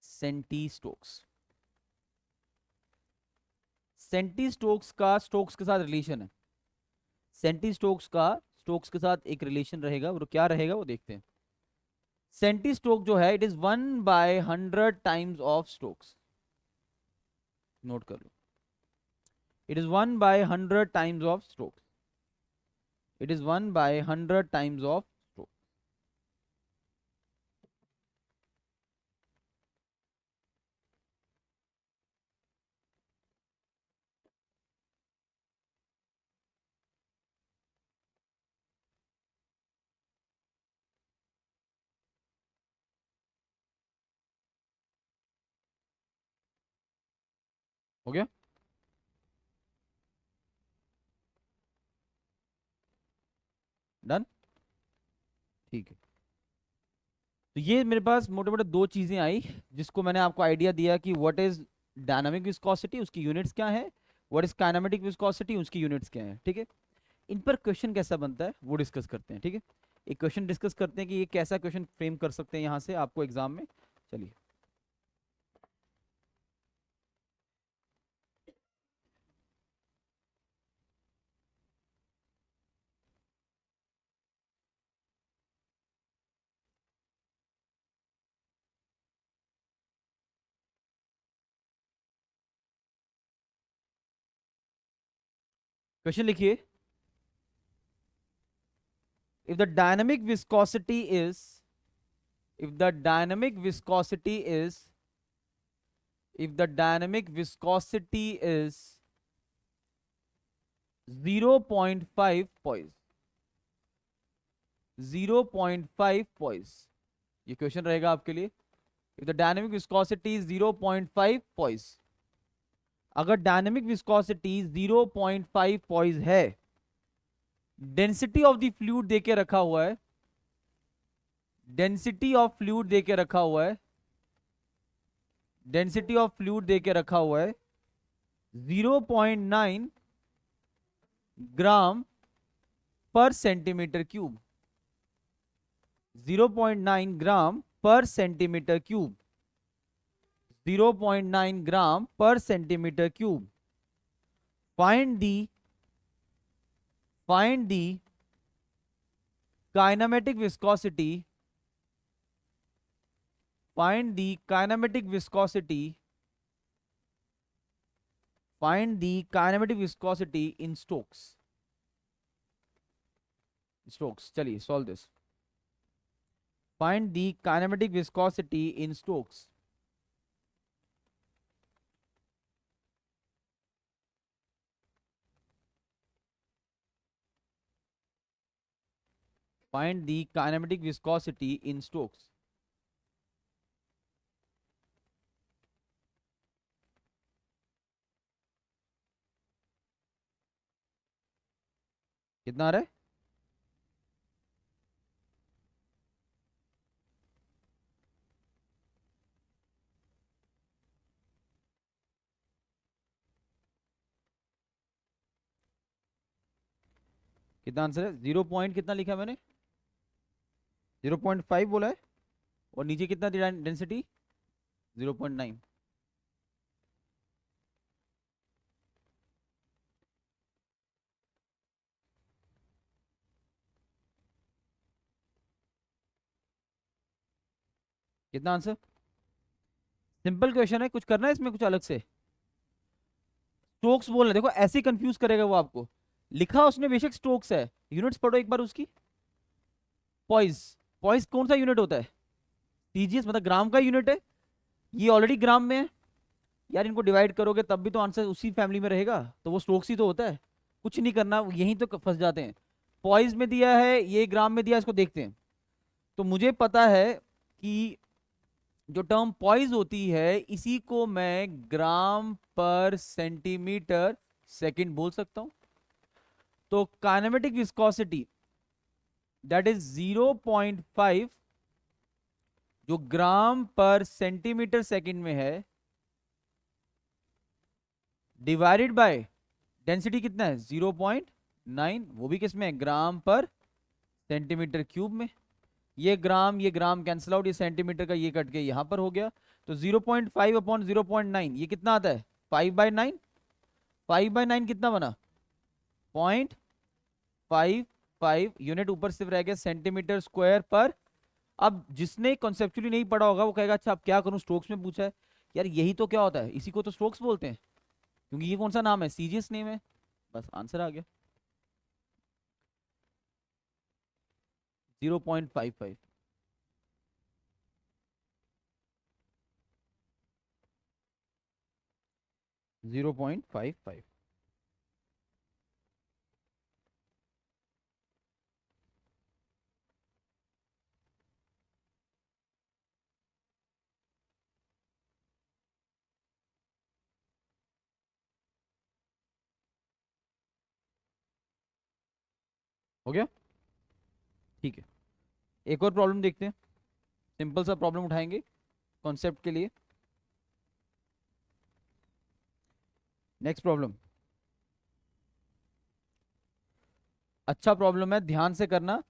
Speaker 1: Centistokes. सेंटी स्टोक्स का स्टोक्स के साथ रिलेशन है। सेंटी स्टोक्स का स्टोक्स के साथ एक रिलेशन रहेगा, वो क्या रहेगा वो देखते हैं। सेंटी स्टोक जो है it is 1/100 times of stokes. Note कर लो, it is 1/100 times of stokes. It is 1/100 times of stokes. हो गया? डन। ठीक है। तो ये मेरे पास मोटे मोटे दो चीजें आई, जिसको मैंने आपको आइडिया दिया कि व्हाट इज डायनामिक विस्कोसिटी, उसकी यूनिट्स क्या है, व्हाट इज काइनेमेटिक विस्कोसिटी, उसकी यूनिट्स क्या है। ठीक है। इन पर क्वेश्चन कैसा बनता है वो डिस्कस करते हैं। ठीक है। एक क्वेश्चन डिस्कस करते हैं कि ये कैसा क्वेश्चन फ्रेम कर सकते हैं यहां से आपको एग्जाम में। चलिए। क्वेश्चन लिखिए। if the dynamic viscosity is if the dynamic viscosity is if the dynamic viscosity is 0.5 poise, 0.5 poise, ये क्वेश्चन रहेगा आपके लिए। if the dynamic viscosity is 0.5 poise, अगर डायनेमिक विस्कोसिटी 0.5 poise है, डेंसिटी ऑफ द फ्लूइड देके रखा हुआ है, डेंसिटी ऑफ फ्लूइड देके रखा हुआ है, डेंसिटी ऑफ फ्लूइड देके रखा हुआ है 0.9 gram per centimetre cube, 0.9 gram per centimetre cube, 0.9 gram per centimetre cube. Find the kinematic viscosity, find the kinematic viscosity, find the kinematic viscosity in stokes. Stokes, चलिए solve this. Find the kinematic viscosity in stokes. Find the kinematic viscosity in stokes. कितना आ रहा है? कितना answer है? 0 point कितना लिखा है मैंने? 0.5 बोला है। और नीचे कितना डेंसिटी? 0.9। कितना आंसर? सिंपल क्वेश्चन है, कुछ करना है इसमें कुछ अलग से? स्ट्रोक्स बोलना, देखो ऐसे कंफ्यूज करेगा वो आपको। लिखा उसने बेशक स्ट्रोक्स है, यूनिट्स पढ़ो एक बार उसकी। पॉइज, पॉइज कौन सा यूनिट होता है? सीजीएस मतलब ग्राम का यूनिट है, ये ऑलरेडी ग्राम में है। यार इनको डिवाइड करोगे तब भी तो आंसर उसी फैमिली में रहेगा, तो वो स्ट्रोक्स ही तो होता है। कुछ नहीं करना, यहीं तो फंस जाते हैं। पॉइज में दिया है, ये ग्राम में दिया है, इसको देखते हैं। तो मुझे पता है कि जो टर्म पॉइज होती है इसी को मैं ग्राम पर सेंटीमीटर सेकंड बोल सकता हूं। तो काइनेमेटिक विस्कोसिटी दैट इज 0.5 जो ग्राम पर सेंटीमीटर सेकंड में है, डिवाइडेड बाय डेंसिटी कितना है 0.9, वो भी किसमें है? ग्राम पर सेंटीमीटर क्यूब में। ये ग्राम कैंसिल आउट, ये सेंटीमीटर का ये कट के यहां पर हो गया। तो 0.5 अपॉन 0.9 ये कितना आता है? 5/9। 5/9 कितना बना? 0.55 यूनिट, ऊपर सिर्फ रह गया सेंटीमीटर स्क्वायर पर। अब जिसने कॉन्सेप्चुअली नहीं पढ़ा होगा वो कहेगा अच्छा अब क्या करूं, स्ट्रोक्स में पूछा है। यार यही तो क्या होता है, इसी को तो स्ट्रोक्स बोलते हैं, क्योंकि ये कौन सा नाम है? सीजीएस नेम है। बस आंसर आ गया 0.55। 0.55। हो गया, ठीक है। एक और प्रॉब्लम देखते हैं, सिंपल सा प्रॉब्लम उठाएंगे कॉन्सेप्ट के लिए। नेक्स्ट प्रॉब्लम, अच्छा प्रॉब्लम है, ध्यान से करना।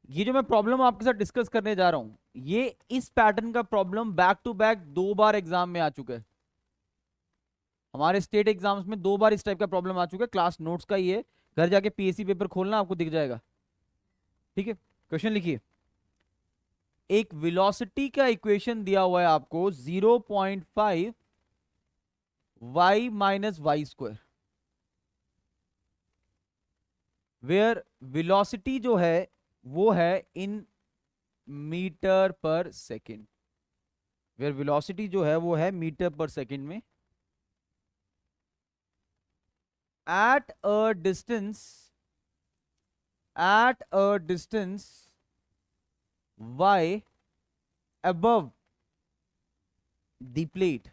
Speaker 1: ये जो मैं प्रॉब्लम आपके साथ डिस्कस करने जा रहा हूं, ये इस पैटर्न का प्रॉब्लम बैक टू बैक 2 बार एग्जाम में आ चुका है। हमारे स्टेट एग्जाम्स में 2 बार इस टाइप का प्रॉब्लम आ चुका है, क्लास नोट्स का ही है। घर जाके पीएससी पेपर खोलना, आपको दिख जाएगा। ठीक है, क्वेश्चन लिखिए। एक वेलोसिटी का इक्वेशन दिया हुआ है आपको 0.5 y minus y square, where velocity जो है वो है इन मीटर पर सेकेंड। वेयर वेलोसिटी जो है वो है मीटर पर सेकेंड में, at a distance at a distance y above the plate,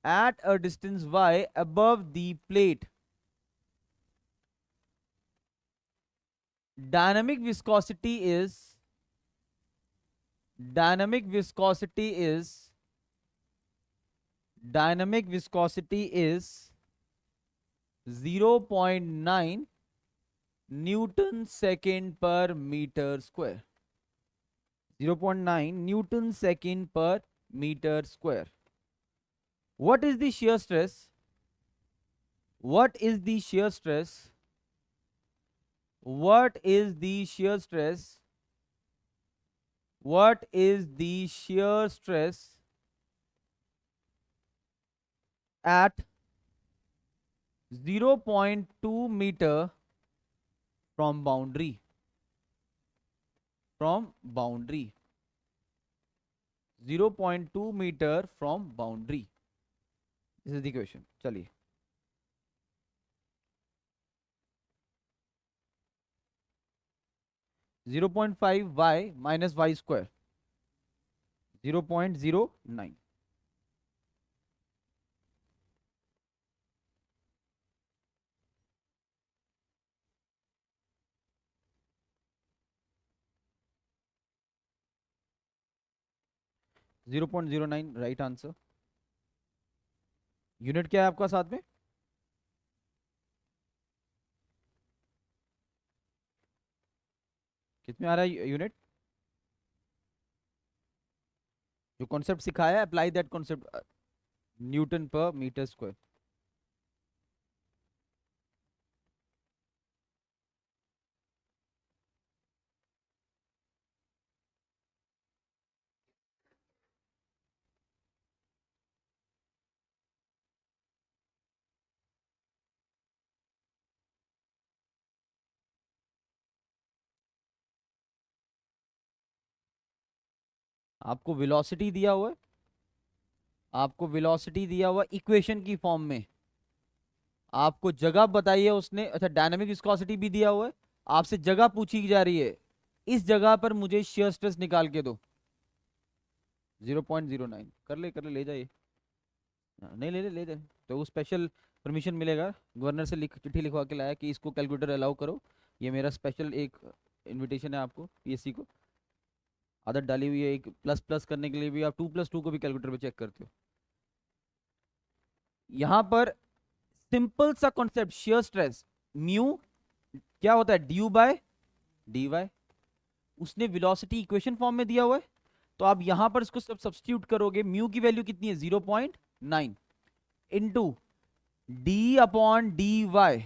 Speaker 1: at a distance y above the plate, dynamic viscosity is dynamic viscosity is dynamic viscosity is 0.9 Newton second पर metre square. 0.9 Newton second पर metre square. What is the shear stress? What is the shear stress? What is the shear stress? What is the shear stress at 0.2 meter from boundary? From boundary. 0.2 meter from boundary. This is the question. चलिए, 0.5 y minus y square 0.09। 0.09 right answer. Unit क्या है आपका साथ में? कितने आ रहा है unit? जो कॉन्सेप्ट सिखाया है अप्लाई दैट कॉन्सेप्ट, न्यूटन पर मीटर स्क्वायर। आपको वेलोसिटी दिया हुआ है, आपको वेलोसिटी दिया हुआ इक्वेशन की फॉर्म में, आपको जगह बताई है उसने, अच्छा डायनामिक विस्कोसिटी भी दिया हुआ है, आपसे जगह पूछी जा रही है, इस जगह पर मुझे शियर स्ट्रेस निकाल के दो 0.09। कर ले ले जाइए। हाँ, नहीं ले जाए तो वो स्पेशल परमिशन मिलेगा, गवर्नर से लिख चिट्ठी लिखवा के लाया कि इसको कैलकुलेटर अलाउ करो, ये मेरा स्पेशल एक इनविटेशन है आपको पीएससी को। आदत डाली हुई है, एक प्लस प्लस करने के लिए भी आप 2+2 को भी कैलकुलेटर पे चेक करते हो। यहाँ पर सिंपल सा कॉन्सेप्ट, शियर स्ट्रेस म्यू क्या होता है, ड्यू बाय डी वाई, उसने वेलोसिटी इक्वेशन फॉर्म में दिया हुआ है, तो आप यहां पर इसको सब सब्स्टिट्यूट करोगे, म्यू की वैल्यू कितनी है 0.9 into d upon d y,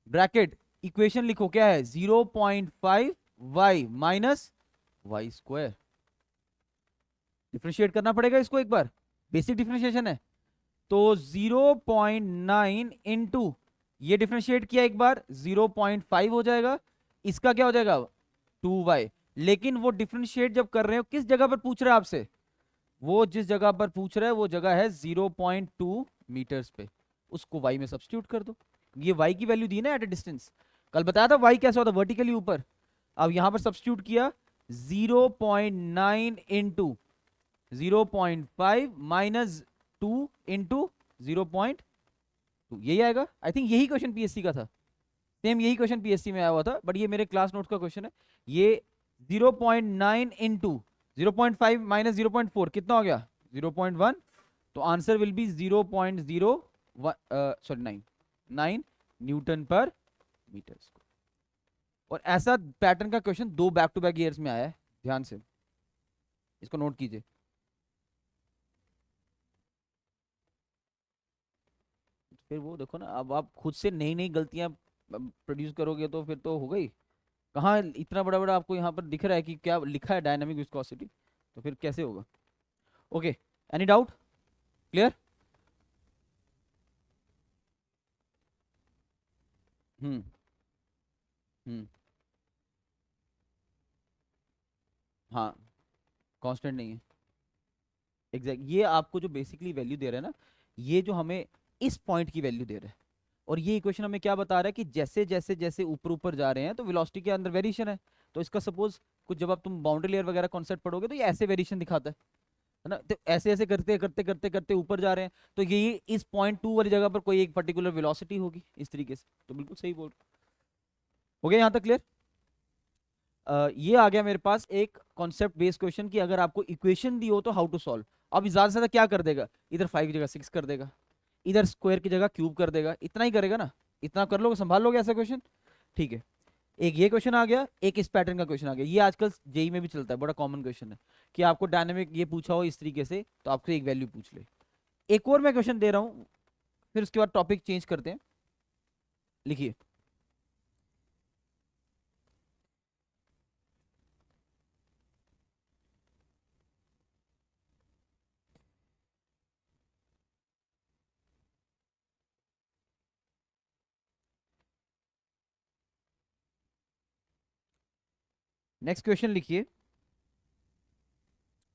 Speaker 1: bracket equation लिखो क्या है 0.5 y minus y square. Differentiate करना पड़ेगा इसको एक बार, बेसिक डिफ्रेंशिएशन है। तो 0.9 इंटू ये डिफ्रेंशिएट किया एक बार 0.5 हो जाएगा, इसका क्या हो जाएगा 2y। लेकिन वो डिफ्रेंशिएट जब कर रहे हो किस जगह पर पूछ रहा है आपसे, वो जिस जगह पर पूछ रहा है वो जगह है 0.2 मीटर्स पे, उसको y में सब्स्टिट्यूट कर दो। ये y की वैल्यू दी ना एट ए डिस्टेंस, कल बताया था y कैसा होता वर्टिकली ऊपर, अब यहां पर सब्स्टिट्यूट किया 0.9 इंटू 0.5 माइनस 2 इंटू 0.2, यही आएगा। आई थिंक यही क्वेश्चन पीएससी का था, सेम यही क्वेश्चन पीएससी में आया हुआ था, बट ये मेरे क्लास नोट्स का क्वेश्चन है। ये 0.9 इंटू 0.5 माइनस 0.4 कितना हो गया 0.1, तो answer will be 0.0 sorry 9 Newton पर मीटर स्क्वायर। और ऐसा पैटर्न का question 2 back to back years में आया है, ध्यान से इसको नोट कीजिए। फिर वो देखो ना, अब आप खुद से नई नई गलतियां प्रोड्यूस करोगे तो फिर तो हो गई। कहाँ इतना बड़ा बड़ा आपको यहाँ पर दिख रहा है कि क्या लिखा है डायनामिक विस्कोसिटी, तो फिर कैसे होगा। Okay, any doubt, clear. Hmm hmm हाँ, कांस्टेंट नहीं है, एग्जैक्ट ये आपको जो बेसिकली वैल्यू दे रहा है ना, ये जो हमें इस पॉइंट की वैल्यू दे रहा है, और ये इक्वेशन हमें क्या बता रहा है कि जैसे जैसे जैसे ऊपर ऊपर जा रहे हैं तो वेलोसिटी के अंदर वेरिएशन है। तो इसका सपोज कुछ जब आप तुम बाउंड्री लेयर वगैरह कॉन्सेप्ट पढ़ोगे तो ये ऐसे वेरिएशन दिखाता है ना, तो ऐसे ऐसे करते करते करते करते ऊपर जा रहे हैं, तो ये इस पॉइंट 2 वाली जगह पर कोई एक पर्टिकुलर वेलोसिटी होगी इस तरीके से, तो बिल्कुल सही बोल रहे हो गया यहाँ तक क्लियर। ये आ गया मेरे पास एक कॉन्सेप्ट बेस्ड क्वेश्चन कि अगर आपको इक्वेशन दी हो तो हाउ टू सॉल्व। अब ज्यादा से ज्यादा क्या कर देगा, इधर 5 की जगह 6 कर देगा, इधर स्क्वायर की जगह क्यूब कर देगा, इतना ही करेगा ना, इतना कर लोगे संभाल लोगे ऐसा क्वेश्चन। ठीक है, एक ये क्वेश्चन आ गया, एक इस पैटर्न का क्वेश्चन आ गया, ये आजकल जेई में भी चलता है, बड़ा कॉमन क्वेश्चन है कि आपको डायनेमिक ये पूछा हो इस तरीके से तो आपसे एक वैल्यू पूछ ले। एक और मैं क्वेश्चन दे रहा हूं, फिर उसके बाद टॉपिक चेंज करते हैं। लिखिए, नेक्स्ट क्वेश्चन लिखिए,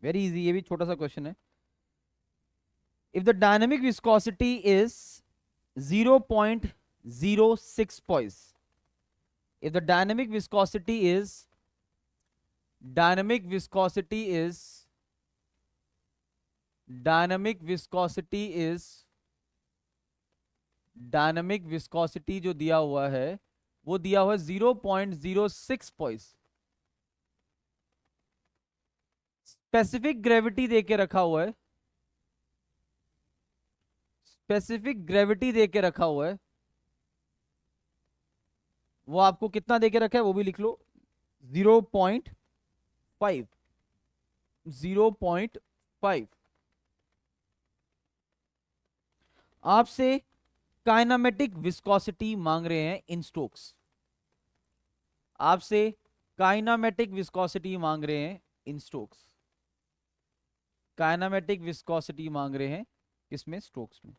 Speaker 1: वेरी इजी, ये भी छोटा सा क्वेश्चन है। If the dynamic viscosity is 0.06 poise, if the dynamic viscosity is dynamic viscosity is dynamic viscosity जो दिया हुआ है वो दिया हुआ है 0.06 पॉइस, स्पेसिफिक ग्रेविटी देके रखा हुआ है, स्पेसिफिक ग्रेविटी देके रखा हुआ है, वो आपको कितना देके रखा है वो भी लिख लो 0.5, 0.5। आपसे काइनामेटिक विस्कोसिटी मांग रहे हैं इन स्ट्रोक्स, आपसे काइनामेटिक विस्कोसिटी मांग रहे हैं इन स्ट्रोक्स, काइनामेटिक विस्कोसिटी मांग रहे हैं किसमें, स्ट्रोक्स में।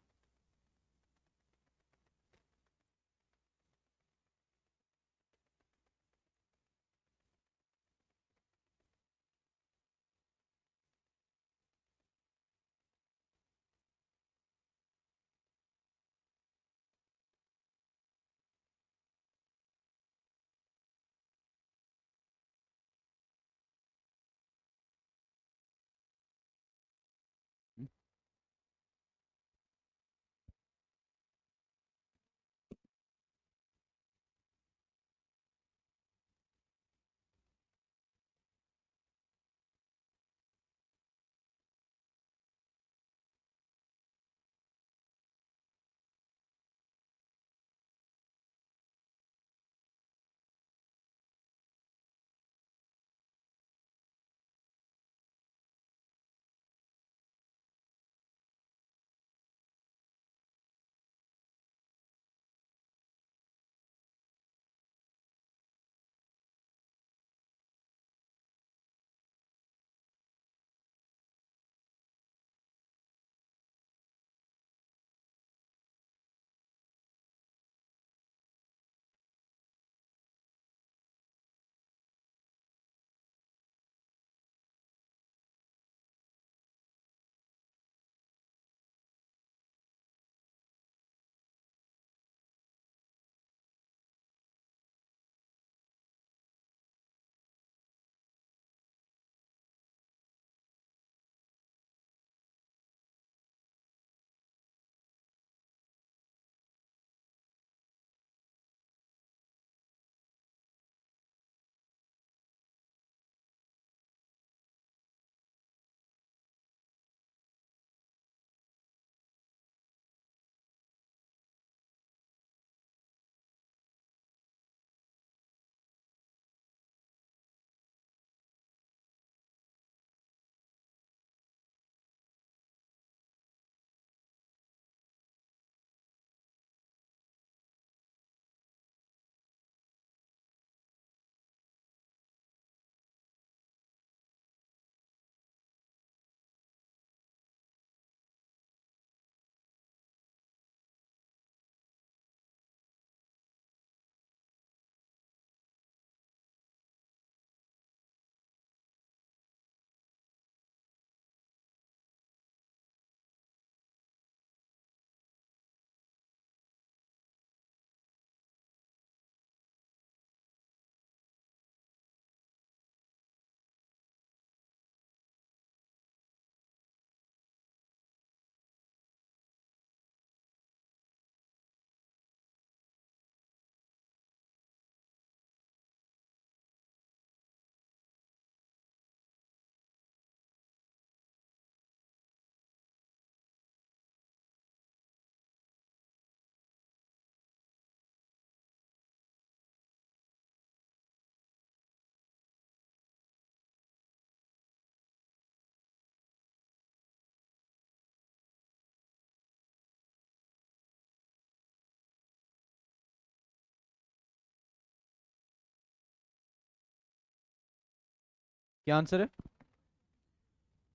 Speaker 1: क्या आंसर है?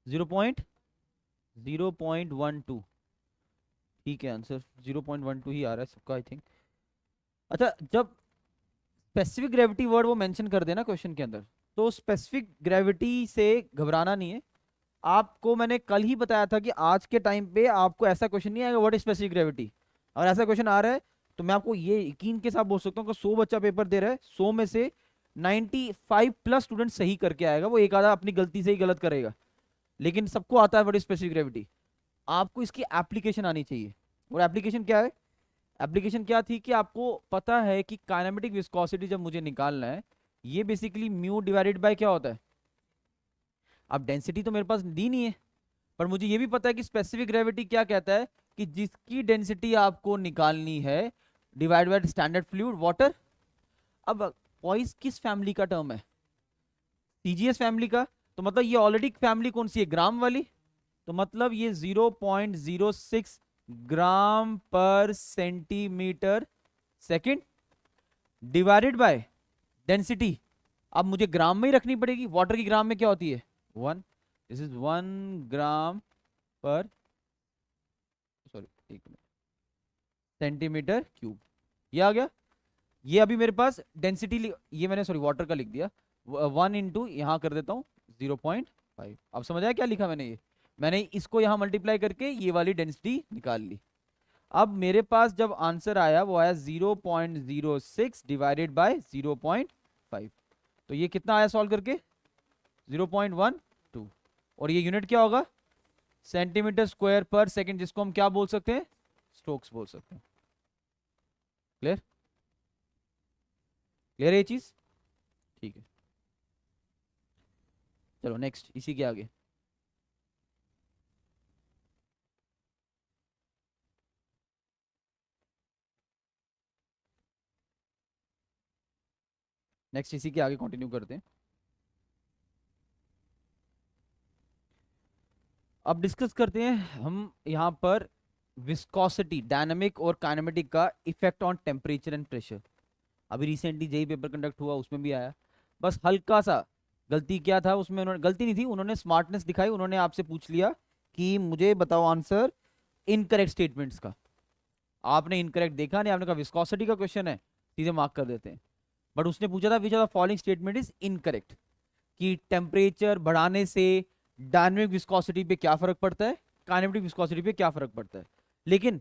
Speaker 1: 0.0.12। ठीक है, आंसर 0.12 ही आ रहा है सबका आई थिंक। अच्छा, जब स्पेसिफिक ग्रेविटी वर्ड वो मेंशन कर देना क्वेश्चन के अंदर, तो स्पेसिफिक ग्रेविटी से घबराना नहीं है। आपको मैंने कल ही बताया था कि आज के टाइम पे आपको ऐसा क्वेश्चन नहीं आएगा व्हाट इज स्पेसिफिक ग्रेविटी। अगर ऐसा क्वेश्चन आ रहा है तो मैं आपको ये यकीन के साथ बोल सकता हूँ कि 100 बच्चा पेपर दे रहा है, 100 में से 95+ स्टूडेंट सही करके आएगा, वो एक आधा अपनी गलती से ही गलत करेगा, लेकिन सबको आता है व्हाट इज स्पेसिफिक ग्रेविटी। आपको इसकी एप्लीकेशन आनी चाहिए। और एप्लीकेशन क्या है? एप्लीकेशन क्या थी कि आपको पता है कि काइनेमेटिक विस्कोसिटी जब मुझे निकालना है, ये बेसिकली म्यू डिवाइडेड बाय क्या होता है। अब डेंसिटी तो मेरे पास दी नहीं है, पर मुझे ये भी पता है कि स्पेसिफिक ग्रेविटी क्या कहता है कि जिसकी डेंसिटी आपको निकालनी है divide by standard fluid water. अब पॉइस किस फैमिली का टर्म है? सीजीएस फैमिली का। तो मतलब ये ऑलरेडी फैमिली कौन सी है? ग्राम वाली। तो मतलब ये 0.06 ग्राम per centimetre second divided by density. अब मुझे ग्राम में ही रखनी पड़ेगी, वाटर की ग्राम में क्या होती है? 1। दिस इज 1 ग्राम पर, सॉरी एक मिनट, सेंटीमीटर क्यूब। ये आ गया। ये अभी मेरे पास डेंसिटी, ये मैंने सॉरी वाटर का लिख दिया, 1 इंटू यहाँ कर देता हूँ 0.5। अब समझ आया क्या लिखा मैंने? ये मैंने इसको यहाँ मल्टीप्लाई करके ये वाली डेंसिटी निकाल ली। अब मेरे पास जब आंसर आया वो आया 0.06 डिवाइडेड बाय 0.5। तो ये कितना आया सॉल्व करके? 0.12। और ये यूनिट क्या होगा? सेंटीमीटर स्क्वायर पर सेकंड, जिसको हम क्या बोल सकते हैं? स्ट्रोक्स बोल सकते हैं। क्लियर? क्लियर है ये चीज? ठीक है, चलो नेक्स्ट इसी के आगे। नेक्स्ट इसी के आगे कंटिन्यू करते हैं। अब डिस्कस करते हैं हम यहाँ पर विस्कोसिटी, डायनामिक और काइनेमेटिक का effect on temperature and pressure. अभी रिसेंटली जेई पेपर कंडक्ट हुआ, उसमें भी आया। बस हल्का सा गलती क्या था उसमें, उन्होंने गलती नहीं थी, उन्होंने स्मार्टनेस दिखाई, उन्होंने आपसे पूछ लिया कि मुझे बताओ आंसर इनकरेक्ट स्टेटमेंट्स का। आपने इनकरेक्ट देखा नहीं, आपने कहा विस्कोसिटी का क्वेश्चन है, सीधे मार्क कर देते हैं। बट उसने पूछा था which of the following statement is incorrect, कि टेम्परेचर बढ़ाने से डायनेमिक विस्कोसिटी पे क्या फर्क पड़ता है, काइनेमेटिक विस्कोसिटी पे क्या फर्क पड़ता है। लेकिन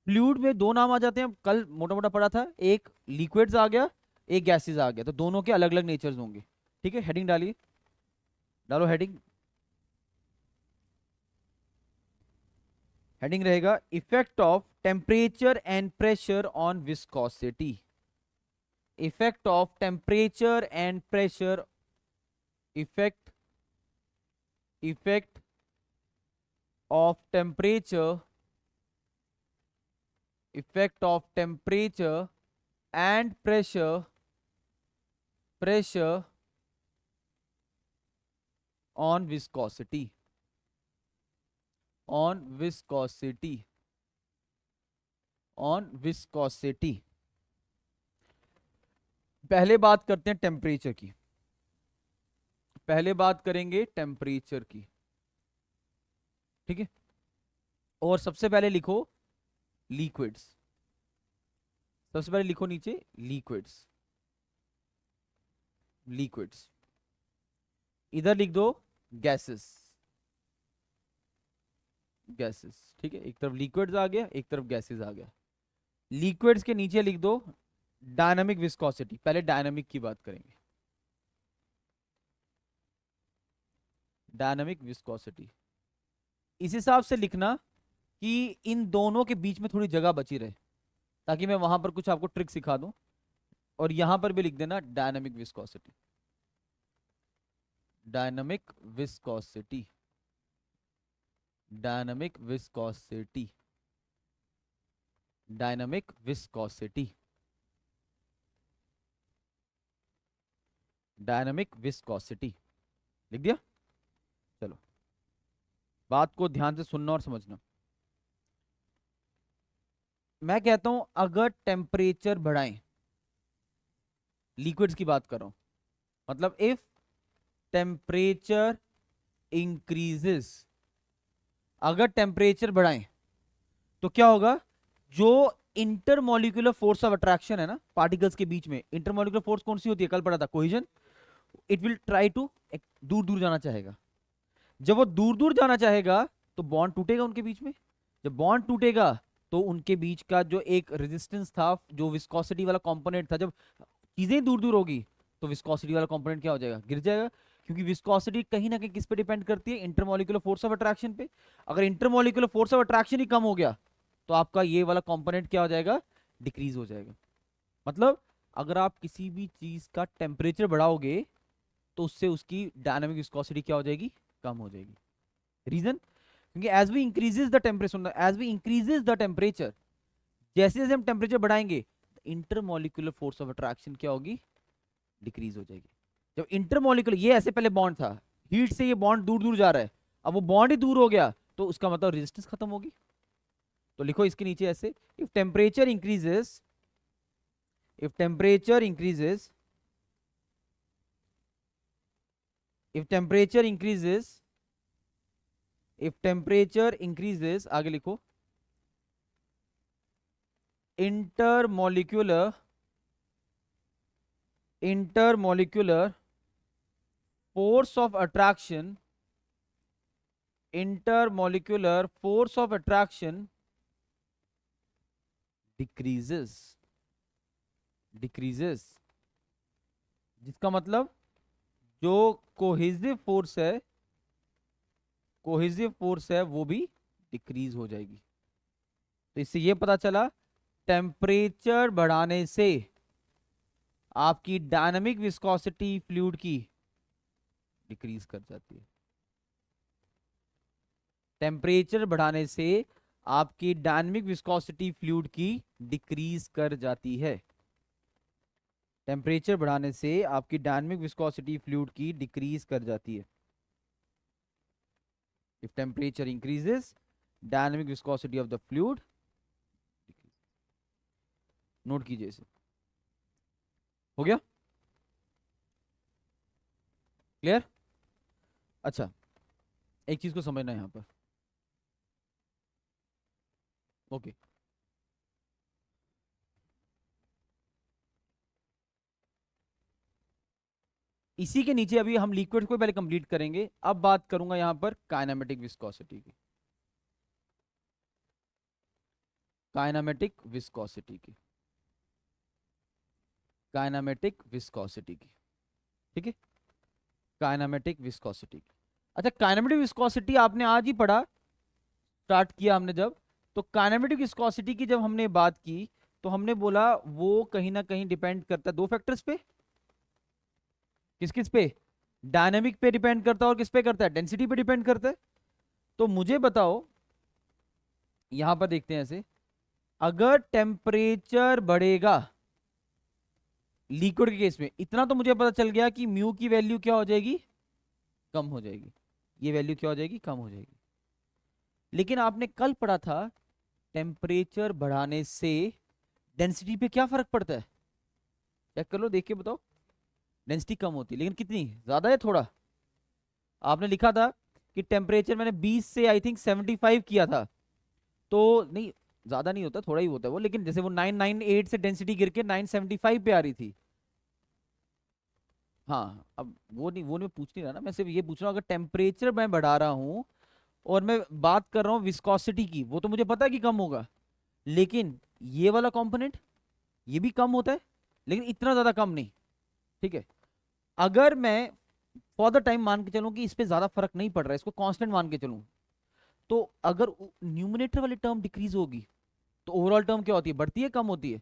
Speaker 1: फ्लूइड में दो नाम आ जाते हैं, कल मोटा मोटा पढ़ा था, एक लिक्विड्स आ गया, एक गैसेस आ गया, तो दोनों के अलग अलग नेचर्स होंगे। ठीक है, हेडिंग डालिए, डालो हेडिंग। हेडिंग रहेगा effect of temperature and pressure on viscosity. Effect of temperature and pressure, effect effect of temperature, effect of temperature and pressure on viscosity, on viscosity, on viscosity। पहले बात करते हैं टेम्परेचर की, पहले बात करेंगे टेम्परेचर की। ठीक है, और सबसे पहले लिखो लिक्विड्स, सबसे पहले लिखो नीचे लिक्विड्स, लिक्विड्स। इधर लिख दो गैसेस, गैसेस। ठीक है, एक तरफ लिक्विड्स आ गया, एक तरफ गैसेस आ गया। लिक्विड्स के नीचे लिख दो डायनामिक विस्कोसिटी। पहले डायनामिक की बात करेंगे, डायनामिक विस्कोसिटी। इस हिसाब से लिखना कि इन दोनों के बीच में थोड़ी जगह बची रहे, ताकि मैं वहां पर कुछ आपको ट्रिक सिखा दूं। और यहां पर भी लिख देना dynamic viscosity, dynamic viscosity, dynamic viscosity, dynamic viscosity, dynamic viscosity. लिख दिया? चलो, बात को ध्यान से सुनना और समझना। मैं कहता हूं अगर टेम्परेचर बढ़ाएं, लिक्विड्स की बात कर रहा हूं, मतलब इफ टेम्परेचर इंक्रीजेस, अगर टेम्परेचर बढ़ाएं तो क्या होगा, जो इंटरमोलिकुलर फोर्स ऑफ अट्रैक्शन है ना पार्टिकल्स के बीच में, इंटरमोलिकुलर फोर्स कौन सी होती है, कल पढ़ा था, cohesion, it will try to दूर दूर जाना चाहेगा। जब वो दूर दूर जाना चाहेगा तो बॉन्ड टूटेगा उनके बीच में, जब बॉन्ड टूटेगा तो उनके बीच का जो एक रेजिस्टेंस था, जो विस्कोसिटी वाला कंपोनेंट था, जब चीजें दूर दूर होगी तो विस्कोसिटी वाला कंपोनेंट क्या हो जाएगा, गिर जाएगा, क्योंकि विस्कोसिटी कहीं ना कहीं किस पे डिपेंड करती है, इंटरमोलिकुलर फोर्स ऑफ अट्रैक्शन पे। अगर इंटरमोलिकुलर फोर्स ऑफ अट्रैक्शन ही कम हो गया तो आपका ये वाला कंपोनेंट क्या हो जाएगा, डिक्रीज हो जाएगा। मतलब अगर आप किसी भी चीज का टेम्परेचर बढ़ाओगे तो उससे उसकी डायनामिक विस्कोसिटी क्या हो जाएगी, कम हो जाएगी। रीजन, क्योंकि as we increases the temperature, as we increases the temperature, जैसे जैसे हम टेम्परेचर बढ़ाएंगे इंटरमोलिकुलर फोर्स ऑफ अट्रैक्शन क्या होगी, डिक्रीज हो जाएगी। जब इंटरमोलिकुलर, ये ऐसे पहले बॉन्ड था, हीट से ये बॉन्ड दूर दूर जा रहा है, अब वो बॉन्ड ही दूर हो गया तो उसका मतलब रेजिस्टेंस खत्म होगी। तो लिखो इसके नीचे ऐसे, if temperature increases, if temperature increases, if temperature increases, if temperature increases, आगे लिखो, intermolecular force of attraction, intermolecular force of attraction decreases, जिसका मतलब जो कोहेसिव फोर्स है वो भी डिक्रीज हो जाएगी। तो इससे ये पता चला टेम्परेचर बढ़ाने से आपकी डायनामिक विस्कोसिटी फ्लूइड की डिक्रीज कर जाती है। टेम्परेचर बढ़ाने से आपकी डायनामिक विस्कोसिटी फ्लूइड की डिक्रीज कर जाती है। टेम्परेचर बढ़ाने से आपकी डायनामिक विस्कोसिटी फ्लूइड की डिक्रीज कर जाती है। If temperature increases, dynamic viscosity of the fluid, note कीजिए इसे। हो गया क्लियर? अच्छा, एक चीज को समझना है यहां पर, ओके। इसी के नीचे अभी हम लिक्विड को पहले कंप्लीट करेंगे, अब बात करूंगा यहां पर काइनेमेटिक विस्कोसिटी की, काइनेमेटिक विस्कोसिटी की, काइनेमेटिक विस्कोसिटी की, ठीक है, काइनेमेटिक विस्कोसिटी की। अच्छा, काइनेमेटिक विस्कोसिटी आपने आज ही पढ़ा, स्टार्ट किया हमने जब, तो काइनेमेटिक विस्कोसिटी की जब हमने बात की तो हमने बोला वो कहीं ना कहीं डिपेंड करता है दो फैक्टर्स पे, किस किस पे, डायनेमिक पे डिपेंड करता है और किस पे करता है, डेंसिटी पे डिपेंड करता है। तो मुझे बताओ, यहां पर देखते हैं ऐसे, अगर टेम्परेचर बढ़ेगा लिक्विड के केस में, इतना तो मुझे पता चल गया कि म्यू की वैल्यू क्या हो जाएगी, कम हो जाएगी, ये वैल्यू क्या हो जाएगी, कम हो जाएगी। लेकिन आपने कल पढ़ा था टेम्परेचर बढ़ाने से डेंसिटी पे क्या फर्क पड़ता है, चेक कर लो, देख के बताओ। डेंसिटी कम होती है, लेकिन कितनी, ज्यादा या थोड़ा? आपने लिखा था कि टेम्परेचर मैंने 20 से आई थिंक 75 किया था, तो नहीं, ज्यादा नहीं होता, थोड़ा ही होता है वो, लेकिन जैसे वो 998 से डेंसिटी गिर के 975 पे आ रही थी। हाँ, अब वो नहीं मैं पूछ नहीं रहा ना, मैं सिर्फ ये पूछ रहा हूँ, अगर टेम्परेचर मैं बढ़ा रहा हूँ और मैं बात कर रहा हूँ विस्कोसिटी की, वो तो मुझे पता है कि कम होगा, लेकिन ये वाला कंपोनेंट ये भी कम होता है, लेकिन इतना ज्यादा कम नहीं, ठीक है। अगर मैं फॉर द टाइम मान के चलूं कि इस पे ज्यादा फर्क नहीं पड़ रहा है, इसको कांस्टेंट मान के चलूं, तो अगर न्यूमरेटर वाली टर्म डिक्रीज होगी तो ओवरऑल टर्म क्या होती है, बढ़ती है, कम होती है?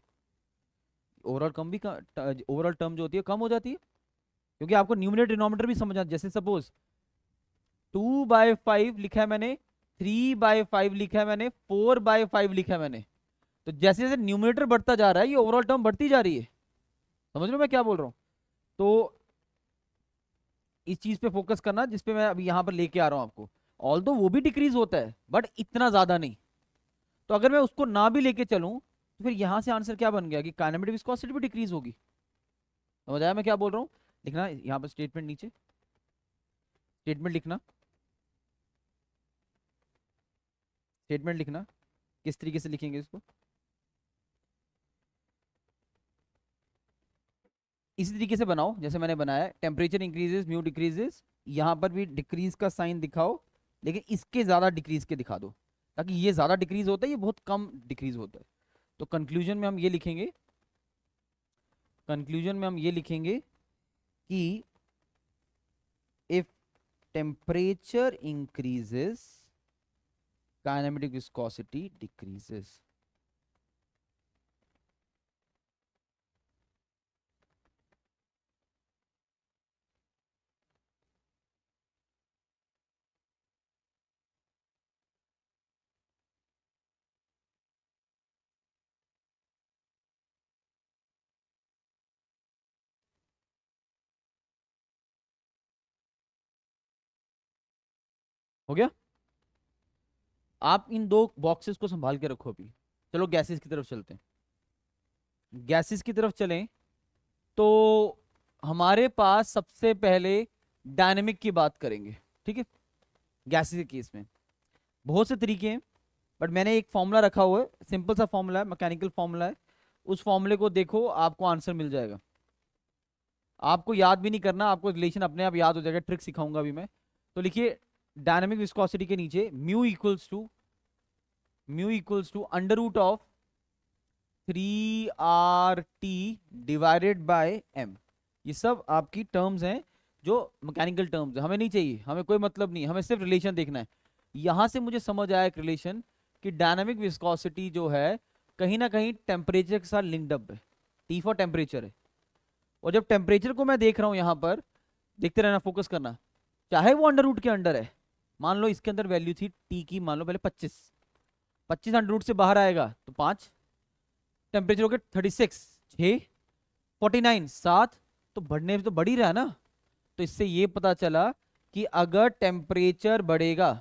Speaker 1: ओवरऑल कम भी, ओवरऑल टर्म जो होती है कम हो जाती है, क्योंकि आपको न्यूमरेटर डिनोमिनेटर भी समझना। जैसे सपोज 2/5 लिखा है मैंने, 3/5 लिखा है मैंने, 4/5 लिखा है मैंने, तो जैसे जैसे न्यूमरेटर बढ़ता जा रहा है ये ओवरऑल टर्म बढ़ती जा रही है। समझ रहे हो मैं क्या बोल रहा हूँ? तो इस चीज पे फोकस करना जिसपे मैं अभी यहां पर लेके आ रहा हूं आपको। ऑल्दो वो भी डिक्रीज होता है बट इतना ज्यादा नहीं। तो अगर मैं उसको ना भी लेके चलूं तो फिर यहां से आंसर क्या बन गया कि काइनेमेटिक विस्कोसिटी भी डिक्रीज होगी। समझ आया मैं क्या बोल रहा हूँ? लिखना यहाँ पर स्टेटमेंट नीचे, स्टेटमेंट लिखना, स्टेटमेंट लिखना। किस तरीके से लिखेंगे इसको? इसी तरीके से बनाओ जैसे मैंने बनाया है। टेम्परेचर इंक्रीजेस, म्यू डिक्रीजेस, यहाँ पर भी डिक्रीज का साइन दिखाओ, लेकिन इसके ज्यादा डिक्रीज के दिखा दो, ताकि ये ज्यादा डिक्रीज होता है, ये बहुत कम डिक्रीज होता है। तो कंक्लूजन में हम ये लिखेंगे, कंक्लूजन में हम ये लिखेंगे कि if temperature increases kinematic viscosity decreases. हो गया? आप इन दो बॉक्सेस को संभाल के रखो अभी। चलो गैसेस की तरफ चलते हैं। गैसेस की तरफ चलें तो हमारे पास सबसे पहले डायनेमिक की बात करेंगे, ठीक है? गैसेस के केस में बहुत से तरीके हैं, बट मैंने एक फॉर्मूला रखा हुआ है, सिंपल सा फॉर्मूला है, मैकेनिकल फॉर्मूला है। उस फॉर्मूले को देखो, आपको आंसर मिल जाएगा। आपको याद भी नहीं करना, आपको रिलेशन अपने आप याद हो जाएगा, ट्रिक सिखाऊंगा अभी मैं। तो लिखिए, डायनेमिक विस्कोसिटी के नीचे mu equals to under root of 3RT divided by m। ये सब आपकी टर्म्स हैं जो मैकेनिकल टर्म्स है, हमें नहीं चाहिए, हमें कोई मतलब नहीं, हमें सिर्फ रिलेशन देखना है। यहां से मुझे समझ आया एक रिलेशन कि डायनामिक विस्कोसिटी जो है कहीं ना कहीं टेम्परेचर के साथ लिंक्ड अप है। टी फॉर टेम्परेचर है, और जब टेम्परेचर को मैं देख रहा हूं यहां पर, देखते रहना, फोकस करना, चाहे वो अंडर रूट के अंडर है। मान लो इसके अंदर वैल्यू थी टी की, मान लो पहले 25, 25 अंडर रूट से बाहर आएगा तो 5, टेम्परेचर हो गया 36, 6, 49, 7, तो बढ़ने तो बढ़ ही रहा है ना। तो इससे ये पता चला कि अगर टेम्परेचर बढ़ेगा,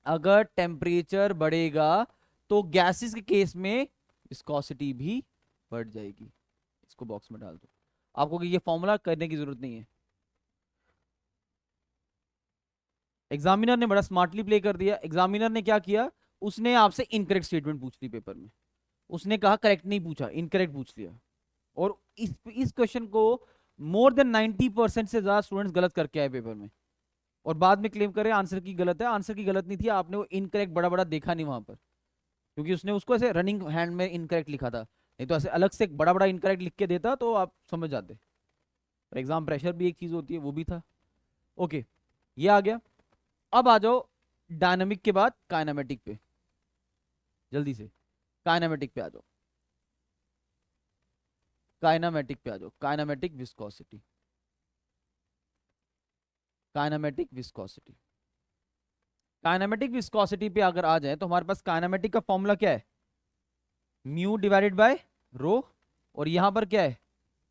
Speaker 1: अगर टेम्परेचर बढ़ेगा तो गैसेस के केस में विस्कोसिटी भी बढ़ जाएगी। इसको बॉक्स में डाल दो, आपको ये फॉर्मूला करने की जरूरत नहीं है। एग्जामिनर ने बड़ा स्मार्टली प्ले कर दिया। एग्जामिनर ने क्या किया, उसने आपसे इनकरेक्ट स्टेटमेंट पूछ ली पेपर में, उसने कहा करेक्ट नहीं पूछा, इनकरेक्ट पूछ लिया। और इस क्वेश्चन को मोर देन 90% से ज्यादा स्टूडेंट्स गलत करके आए पेपर में, और बाद में क्लेम करे आंसर की गलत है। आंसर की गलत नहीं थी, आपने वो इनकरेक्ट बड़ा बड़ा देखा नहीं वहां पर, क्योंकि उसने उसको ऐसे रनिंग हैंड में इनकरेक्ट लिखा था, नहीं तो ऐसे अलग से बड़ा बड़ा इनकरेक्ट लिख के देता तो आप समझ जाते। और एग्जाम प्रेशर भी एक चीज होती है, वो भी था। ओके, ये आ गया। अब आ जाओ डायनामिक के बाद काइनेमेटिक पे, जल्दी से काइनेमेटिक पे आ जाओ, काइनेमेटिक पे आ जाओ, kinematic viscosity, kinematic viscosity. Kinematic viscosity पे अगर आ जाए तो हमारे पास काइनेमेटिक का फॉर्मूला क्या है, म्यू डिवाइडेड बाय रो। और यहां पर क्या है,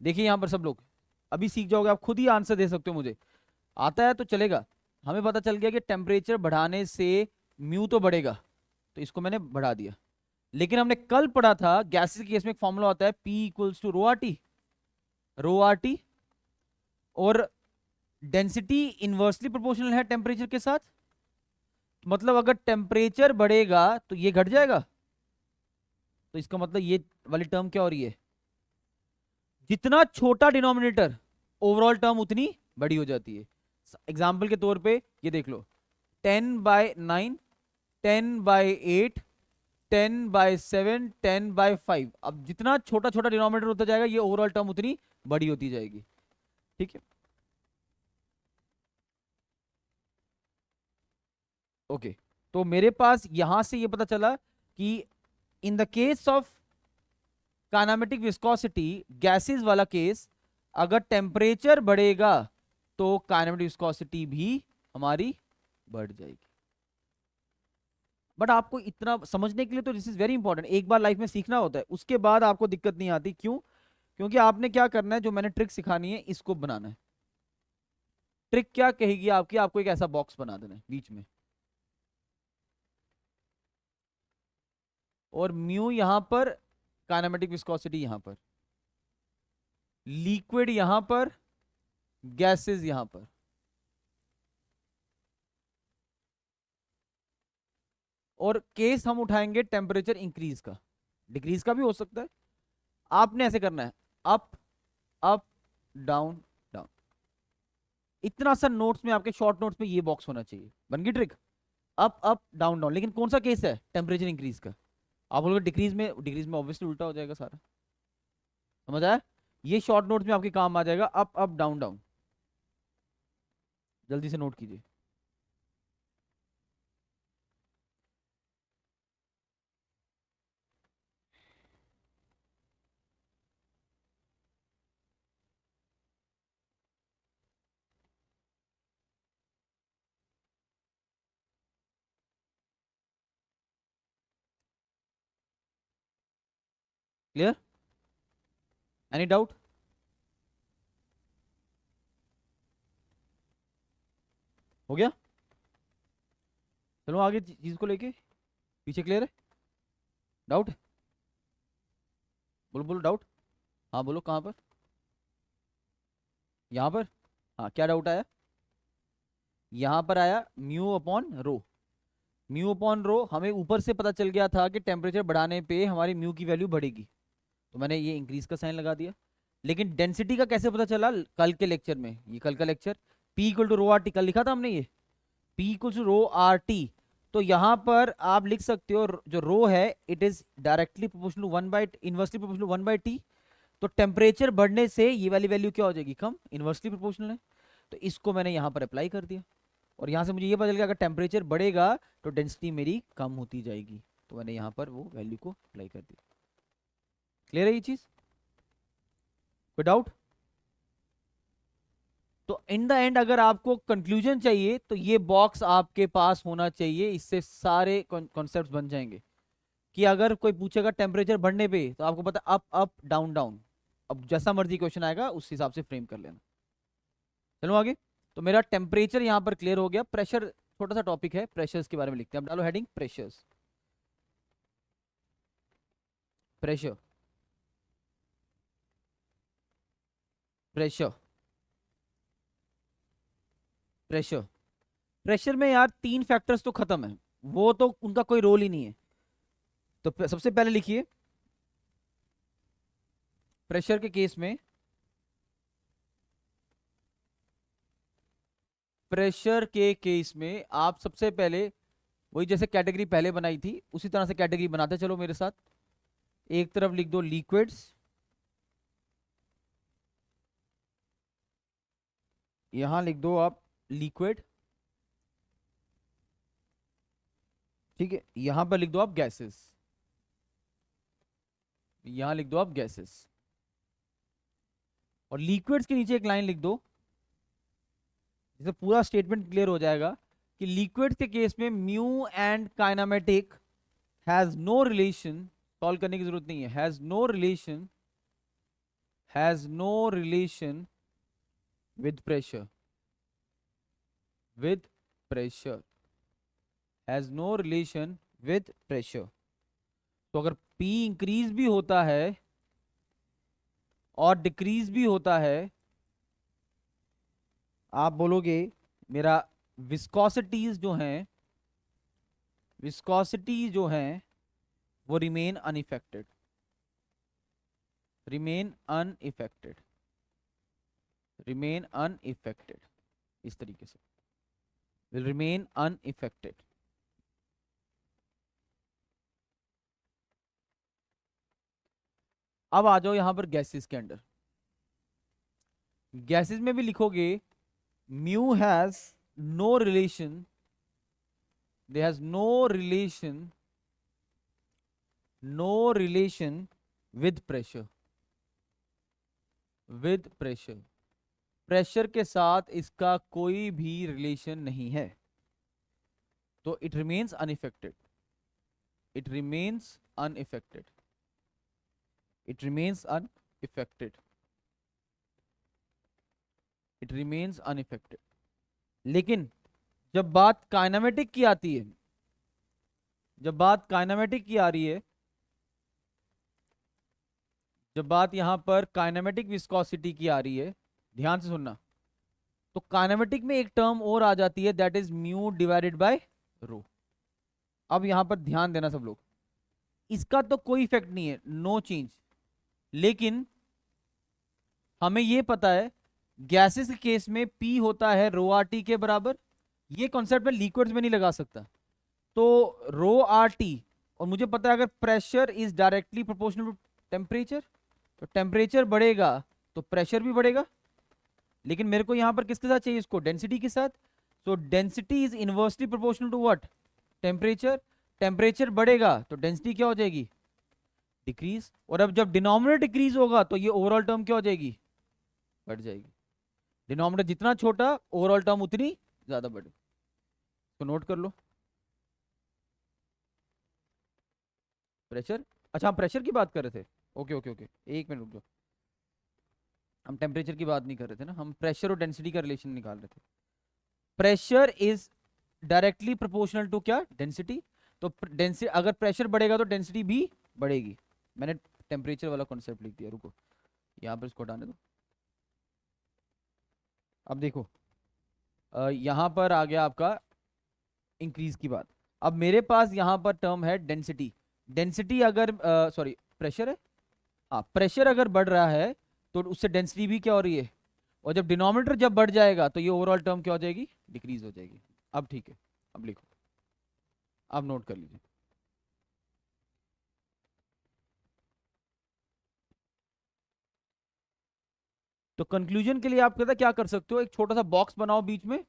Speaker 1: देखिए यहां पर सब लोग अभी सीख जाओगे, आप खुद ही आंसर दे सकते हो, मुझे आता है तो चलेगा। हमें पता चल गया कि टेम्परेचर बढ़ाने से म्यू तो बढ़ेगा, तो इसको मैंने बढ़ा दिया। लेकिन हमने कल पढ़ा था गैसेस के केस में एक फॉर्मूला होता है P equals to rho R T, rho R T, और डेंसिटी इनवर्सली प्रोपोर्शनल है टेम्परेचर के साथ। मतलब अगर टेम्परेचर बढ़ेगा तो ये घट जाएगा, तो इसका मतलब ये वाली टर्म क्या हो रही है, जितना छोटा डिनोमिनेटर ओवरऑल टर्म उतनी बड़ी हो जाती है। एग्जाम्पल के तौर पे ये देख लो, 10/9, 10/8, 10/7, 10/5। अब जितना छोटा छोटा डिनोमिनेटर होता जाएगा ये ओवरऑल टर्म उतनी बड़ी होती जाएगी, ठीक है? ओके, तो मेरे पास यहां से ये पता चला कि in the case of kinematic viscosity, gases वाला केस, अगर टेम्परेचर बढ़ेगा तो काइनेमेटिक विस्कोसिटी भी हमारी बढ़ जाएगी। बट आपको इतना समझने के लिए तो दिस इज वेरी इंपॉर्टेंट, एक बार लाइफ में सीखना होता है, उसके बाद आपको दिक्कत नहीं आती। क्यों? क्योंकि आपने क्या करना है, जो मैंने ट्रिक सिखानी है इसको बनाना है। ट्रिक क्या कहेगी आपकी, आपको एक ऐसा बॉक्स बना देना है बीच में, और म्यू यहां पर, काइनेमेटिक विस्कोसिटी यहां पर, लिक्विड यहां पर, गैसेस यहां पर। और केस हम उठाएंगे टेम्परेचर इंक्रीज का, डिक्रीज का भी हो सकता है। आपने ऐसे करना है, अप अप डाउन डाउन। इतना सा नोट्स में, आपके शॉर्ट नोट्स में ये बॉक्स होना चाहिए। बन गई ट्रिक। अप डाउन डाउन, लेकिन कौन सा केस है? टेम्परेचर इंक्रीज का। आप बोलोगे डिक्रीज में, डिक्रीज में ऑब्वियसली उल्टा हो जाएगा सारा। समझ आया? ये शॉर्ट नोट्स में आपके काम आ जाएगा, अप डाउन डाउन। जल्दी से नोट कीजिए। क्लियर? Any doubt? हो गया? चलो आगे चीज को लेके, पीछे क्लियर है? डाउट? बोलो बोलो डाउट। हाँ बोलो, कहाँ पर? यहाँ पर? हाँ, क्या डाउट आया? यहाँ पर आया mu upon rho. Mu upon rho, हमें ऊपर से पता चल गया था कि टेम्परेचर बढ़ाने पे हमारी म्यू की वैल्यू बढ़ेगी, तो मैंने ये इंक्रीज का साइन लगा दिया। लेकिन डेंसिटी का कैसे पता चला? कल के लेक्चर में, ये कल का lecture, P equal to rho R T, कल लिखा था हमने ये, P equal to rho R T. तो यहाँ पर आप लिख सकते हो, जो रो है it is directly proportional 1 by, inversely proportional 1/T। तो टेम्परेचर बढ़ने से ये वाली वैल्यू क्या हो जाएगी? कम, इनवर्सली प्रोपोर्शनल है। तो इसको मैंने यहाँ पर अप्लाई कर दिया, और यहाँ से मुझे ये पता चल गया अगर टेम्परेचर बढ़ेगा तो डेंसिटी मेरी कम होती जाएगी, तो मैंने यहाँ पर वो वैल्यू को अप्लाई कर दिया। क्लियर है ये चीज? कोई डाउट? तो इन द एंड अगर आपको कंक्लूजन चाहिए तो ये बॉक्स आपके पास होना चाहिए, इससे सारे कॉन्सेप्ट्स बन जाएंगे। कि अगर कोई पूछेगा टेम्परेचर बढ़ने पे, तो आपको पता अप अप डाउन डाउन। अब जैसा मर्जी क्वेश्चन आएगा उस हिसाब से फ्रेम कर लेना। चलो आगे। तो मेरा टेम्परेचर यहाँ पर क्लियर हो गया। प्रेशर छोटा सा टॉपिक है, प्रेशर्स के बारे में लिखते हैं। अब डालो heading pressures. Pressure, pressure, pressure. Pressure में यार तीन फैक्टर्स तो खत्म है, वो तो उनका कोई रोल ही नहीं है। तो सबसे पहले लिखिए, प्रेशर के केस में, प्रेशर के केस में आप सबसे पहले वही जैसे कैटेगरी पहले बनाई थी उसी तरह से कैटेगरी बनाते चलो मेरे साथ। एक तरफ लिख दो लिक्विड्स, यहां लिख दो आप लिक्विड, ठीक है। यहां पर लिख दो आप गैसेस, यहां लिख दो आप गैसेस। और लिक्विड्स के नीचे एक लाइन लिख दो, जिससे पूरा स्टेटमेंट क्लियर हो जाएगा कि लिक्विड्स के केस में mu and kinematic has no relation. Solve करने की जरूरत नहीं है, has no relation, has no relation with pressure, with pressure, has no relation with pressure. तो अगर P इंक्रीज भी होता है और डिक्रीज भी होता है, आप बोलोगे मेरा विस्कोसिटीज जो हैं, विस्कोसिटी जो हैं वो remain unaffected, remain unaffected, remain unaffected, इस तरीके से विल रिमेन अनइफेक्टेड। अब आ जाओ यहां पर गैसेस के अंदर। गैसेस में भी लिखोगे mu has no relation, they has no relation, no relation with pressure, with pressure. Pressure के साथ इसका कोई भी रिलेशन नहीं है, तो it remains unaffected, it remains unaffected, it remains unaffected, it remains unaffected. लेकिन जब बात काइनेमेटिक की आती है, जब बात काइनेमेटिक की आ रही है, जब बात यहां पर काइनेमेटिक विस्कोसिटी की आ रही है, ध्यान से सुनना, तो काइनेमेटिक में एक टर्म और आ जाती है, that is mu divided by rho.
Speaker 2: अब यहां पर ध्यान देना सब लोग, इसका तो कोई इफेक्ट नहीं है, नो चेंज। लेकिन हमें ये पता है गैसेस के केस में पी होता है रो आर टी के बराबर। ये कॉन्सेप्ट मैं लिक्विड्स में नहीं लगा सकता। तो रो आर टी, और मुझे पता है अगर pressure is directly proportional to temperature, तो टेम्परेचर बढ़ेगा तो प्रेशर भी बढ़ेगा। लेकिन मेरे को यहां पर किसके साथ चाहिए इसको, डेंसिटी के साथ। तो density is inversely proportional to what, temperature. Temperature बढ़ेगा तो डेंसिटी क्या हो जाएगी, डिक्रीज। और अब जब डिनोमिनेटर डिक्रीज होगा तो ये ओवरऑल टर्म क्या हो जाएगी, बढ़ जाएगी। डिनोमिनेटर जितना छोटा ओवरऑल टर्म उतनी ज्यादा बढ़े। तो नोट कर लो। प्रेशर, अच्छा हम प्रेशर की बात कर रहे थे। ओके ओके ओके, एक मिनट रुक जाओ। हम टेम्परेचर की बात नहीं कर रहे थे ना, हम प्रेशर और डेंसिटी का रिलेशन निकाल रहे थे। Pressure is directly proportional to क्या, डेंसिटी। तो डेंसिटी, अगर प्रेशर बढ़ेगा तो डेंसिटी भी बढ़ेगी। मैंने टेम्परेचर वाला कॉन्सेप्ट लिख दिया, रुको यहाँ पर इसको हटाने दो। अब देखो, यहाँ पर आ गया आपका इंक्रीज की बात। अब मेरे पास यहाँ पर टर्म है डेंसिटी। डेंसिटी अगर, सॉरी प्रेशर है, हाँ प्रेशर अगर बढ़ रहा है तो उससे डेंसिटी भी क्या हो रही है। और जब डिनोमिनेटर जब बढ़ जाएगा तो ये ओवरऑल टर्म क्या हो जाएगी, डिक्रीज हो जाएगी। अब ठीक है, अब लिखो, अब नोट कर लीजिए। तो कंक्लूजन के लिए आप कहता क्या कर सकते हो, एक छोटा सा बॉक्स बनाओ बीच में।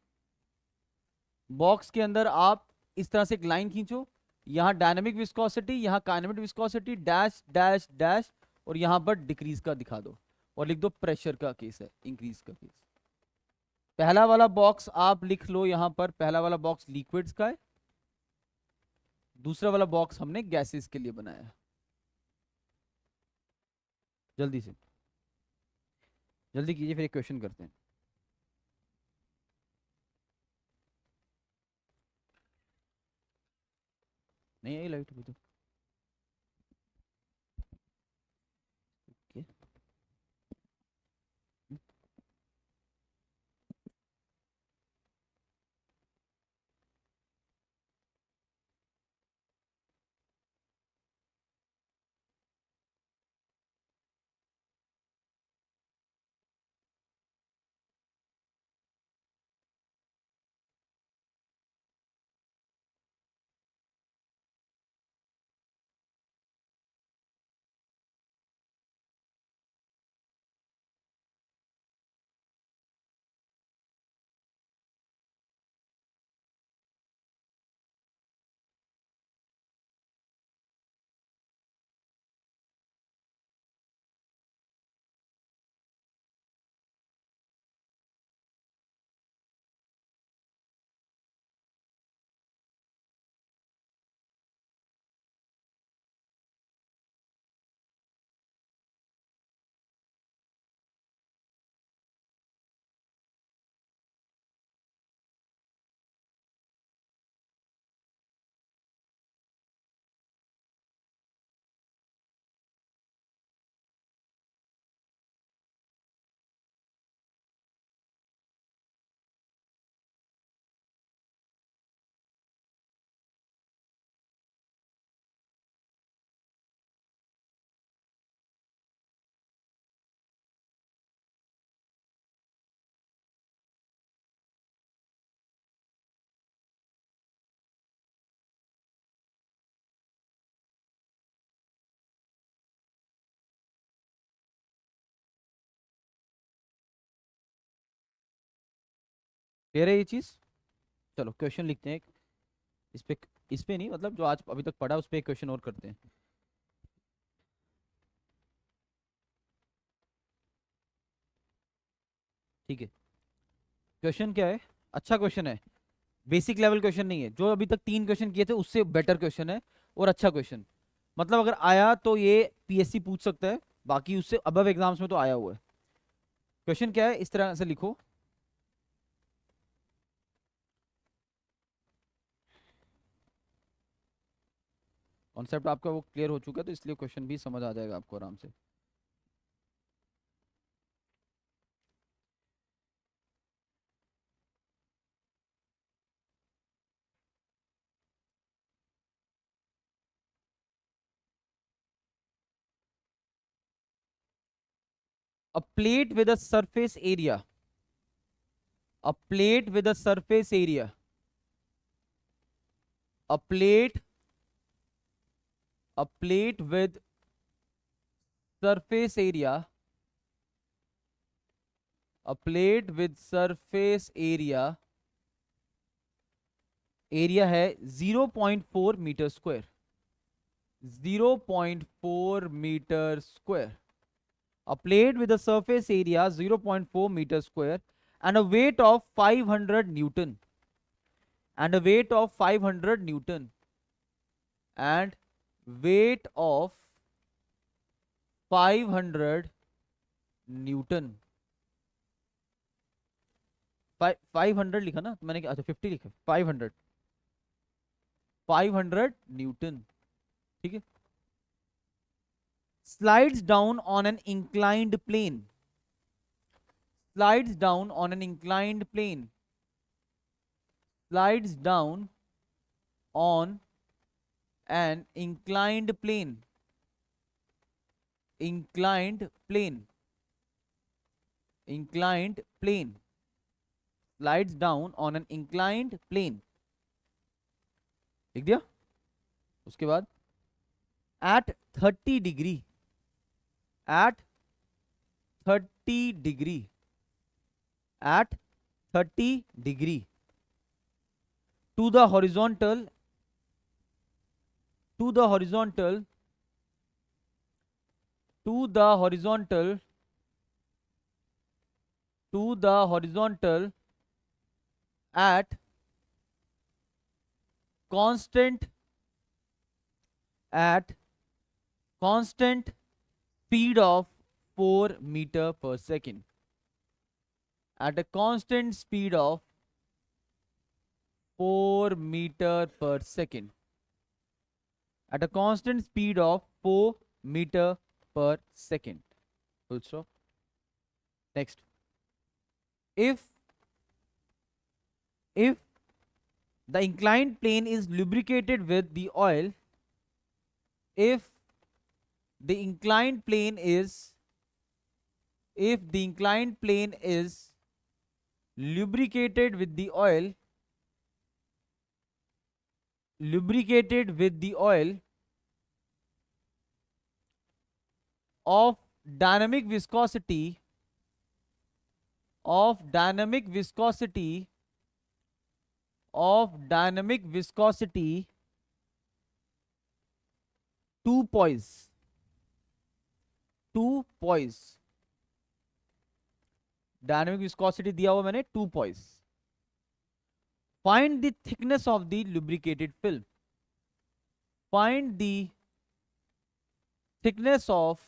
Speaker 2: बॉक्स के अंदर आप इस तरह से एक लाइन खींचो, यहाँ डायनामिक विस्कोसिटी, यहाँ kinematic viscosity, dash dash dash, और यहाँ पर डिक्रीज का दिखा दो। और लिख दो प्रेशर का केस है, इंक्रीज का केस। पहला वाला बॉक्स आप लिख लो यहाँ पर, पहला वाला बॉक्स लिक्विड्स का है, दूसरा वाला बॉक्स हमने गैसेस के लिए बनाया है। जल्दी से, जल्दी कीजिए, फिर एक क्वेश्चन करते हैं। नहीं आई लाइट अभी तो। Okay. क्लियर है ये चीज। चलो क्वेश्चन लिखते हैं एक, इस पे, इस पे नहीं मतलब जो आज अभी तक पढ़ा उस पे एक क्वेश्चन और करते हैं। ठीक है, क्वेश्चन क्या है, अच्छा क्वेश्चन है, बेसिक लेवल क्वेश्चन नहीं है, जो अभी तक 3 क्वेश्चन किए थे उससे बेटर क्वेश्चन है, और अच्छा क्वेश्चन। मतलब अगर आया तो ये पीएससी पूछ सकता है, बाकी उससे अबव एग्जाम्स में तो आया हुआ है। क्वेश्चन क्या है, इस तरह से लिखो। कॉन्सेप्ट आपका वो क्लियर हो चुका है तो इसलिए क्वेश्चन भी समझ आ जाएगा आपको आराम से। a plate with a surface area, a plate with a surface area, a plate with surface area, a plate with surface area, area है 0.4 meter square, 0.4 meter square. A plate with a surface area 0.4 meter square and a weight of 500 Newton. And a weight of 500 Newton. And weight of 500 Newton. 500 लिखा ना मैंने, अच्छा 50 लिखा, 500 Newton. ठीक है. Slides down on an inclined plane. Slides down on an inclined plane. Slides down on an inclined plane. Inclined plane. Inclined plane. Slides down on an inclined plane. लिख दिया. उसके बाद at 30 degree. At 30 degree. At 30 degree. To the horizontal. To the horizontal. To the horizontal. To the horizontal. At constant. At constant speed of 4 meter per second. At a constant speed of 4 meter per second. At a constant speed of 4 meter per second. Full stop. Next. If the inclined plane is lubricated with the oil, if the inclined plane is lubricated with the oil, of dynamic viscosity 2 poise. 2 poise. Dynamic viscosity दिया हुआ मैंने 2 poise. Find the thickness of the lubricated film. Find the thickness of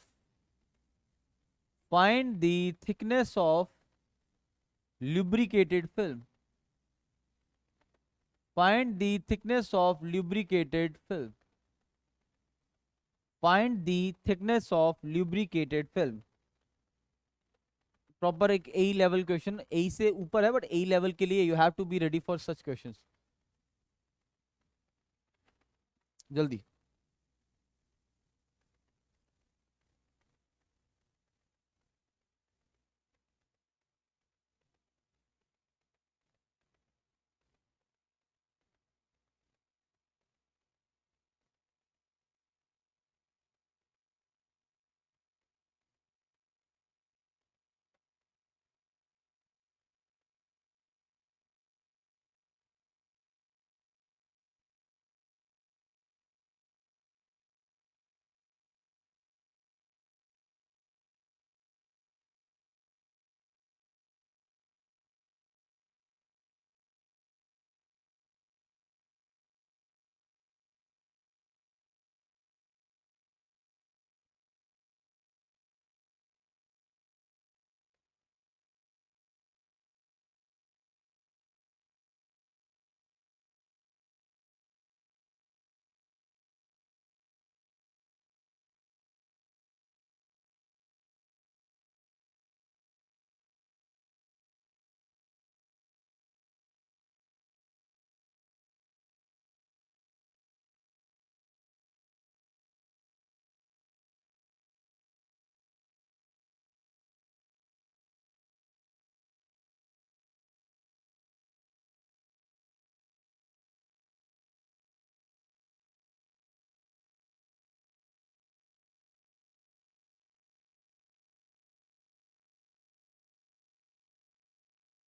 Speaker 2: lubricated film. Find the thickness of lubricated film. Find the thickness of lubricated film. Proper एक ए level question, ए से ऊपर है but A level के लिए you have to be ready for such questions. जल्दी.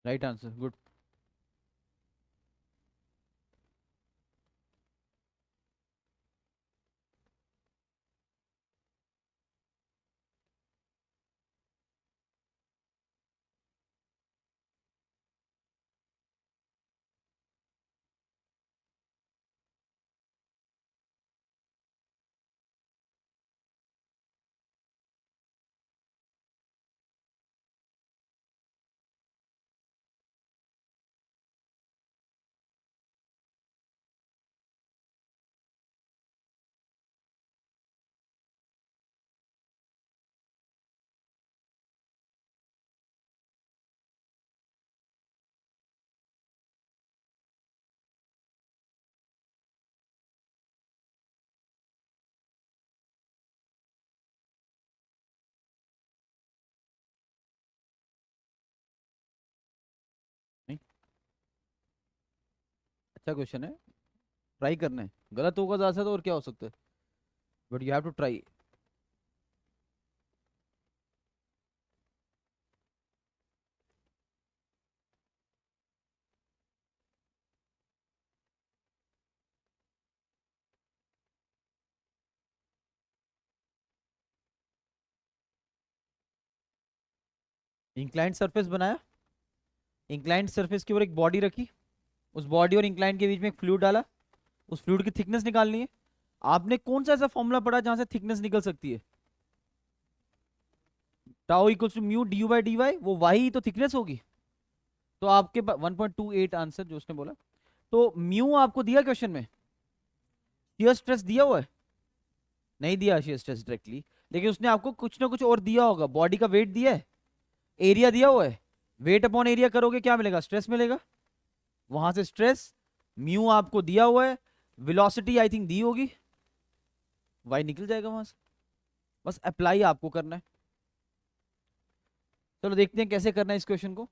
Speaker 2: Right answer, good. नहीं, अच्छा question है, ट्राई करना है। गलत होगा ज्यादा तो और क्या हो सकता है, but you have to try. Inclined surface बनाया, इंक्लाइंड सरफेस के ऊपर एक बॉडी रखी, उस बॉडी और इंक्लाइंड के बीच में एक फ्लूइड डाला, उस फ्लूइड की थिकनेस निकालनी है। आपने कौन सा ऐसा फॉर्मूला पढ़ा जहां से थिकनेस निकल सकती है? Tau equals to mu d u by d y, वो वाई तो थिकनेस होगी। तो आपके 1.28 आंसर जो उसने बोला। तो म्यू आपको दिया क्वेश्चन में, शियर स्ट्रेस दिया हुआ है? नहीं दिया शियर स्ट्रेस डायरेक्टली, लेकिन उसने आपको कुछ ना कुछ और दिया होगा। बॉडी का वेट दिया है, एरिया दिया हुआ है, वेट अपॉन एरिया करोगे क्या मिलेगा? स्ट्रेस मिलेगा। वहां से स्ट्रेस, म्यू आपको दिया हुआ है, वेलोसिटी आई थिंक दी होगी, वाई निकल जाएगा वहां से। बस अप्लाई आपको करना है। चलो देखते हैं कैसे करना है इस क्वेश्चन को।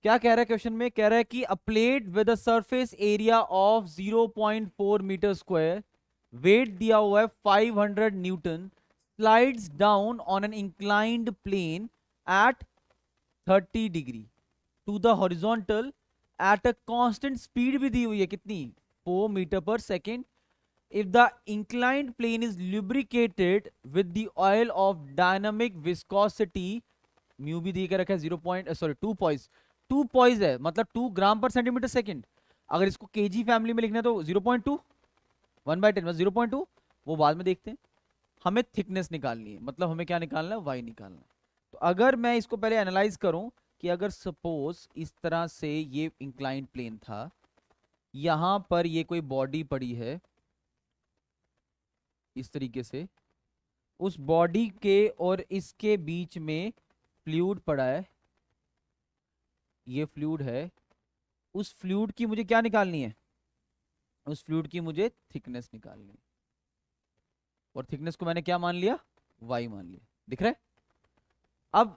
Speaker 2: क्या कह रहा है क्वेश्चन में? कह रहा है कि a plate with a surface area of 0.4 meter square, weight दिया हुआ है 500 Newton, slides down on an inclined plane at 30 degree to the horizontal at a constant speed भी दी हुई है, कितनी? 4 मीटर पर second. If the inclined plane is lubricated with the oil of dynamic viscosity, mu भी दी के रखा है 2 पॉइज है, मतलब 2 ग्राम पर सेंटीमीटर सेकेंड। अगर इसको केजी फैमिली में लिखना है तो 0.2, 1/10 0.2, वो बाद में देखते हैं। हमें थिकनेस निकालनी है, मतलब हमें क्या निकालना है? वाई निकालना है। तो अगर मैं इसको पहले एनालाइज करूं कि अगर सपोज इस तरह से ये इंक्लाइंड प्लेन था, यहां पर ये कोई बॉडी पड़ी है इस तरीके से, उस बॉडी के और इसके बीच में फ्लूइड पड़ा है, ये फ्लूइड है। उस फ्लूइड की मुझे क्या निकालनी है? उस फ्लूइड की मुझे थिकनेस निकालनी है, और थिकनेस को मैंने क्या मान लिया? वाई मान लिया। दिख रहा है? अब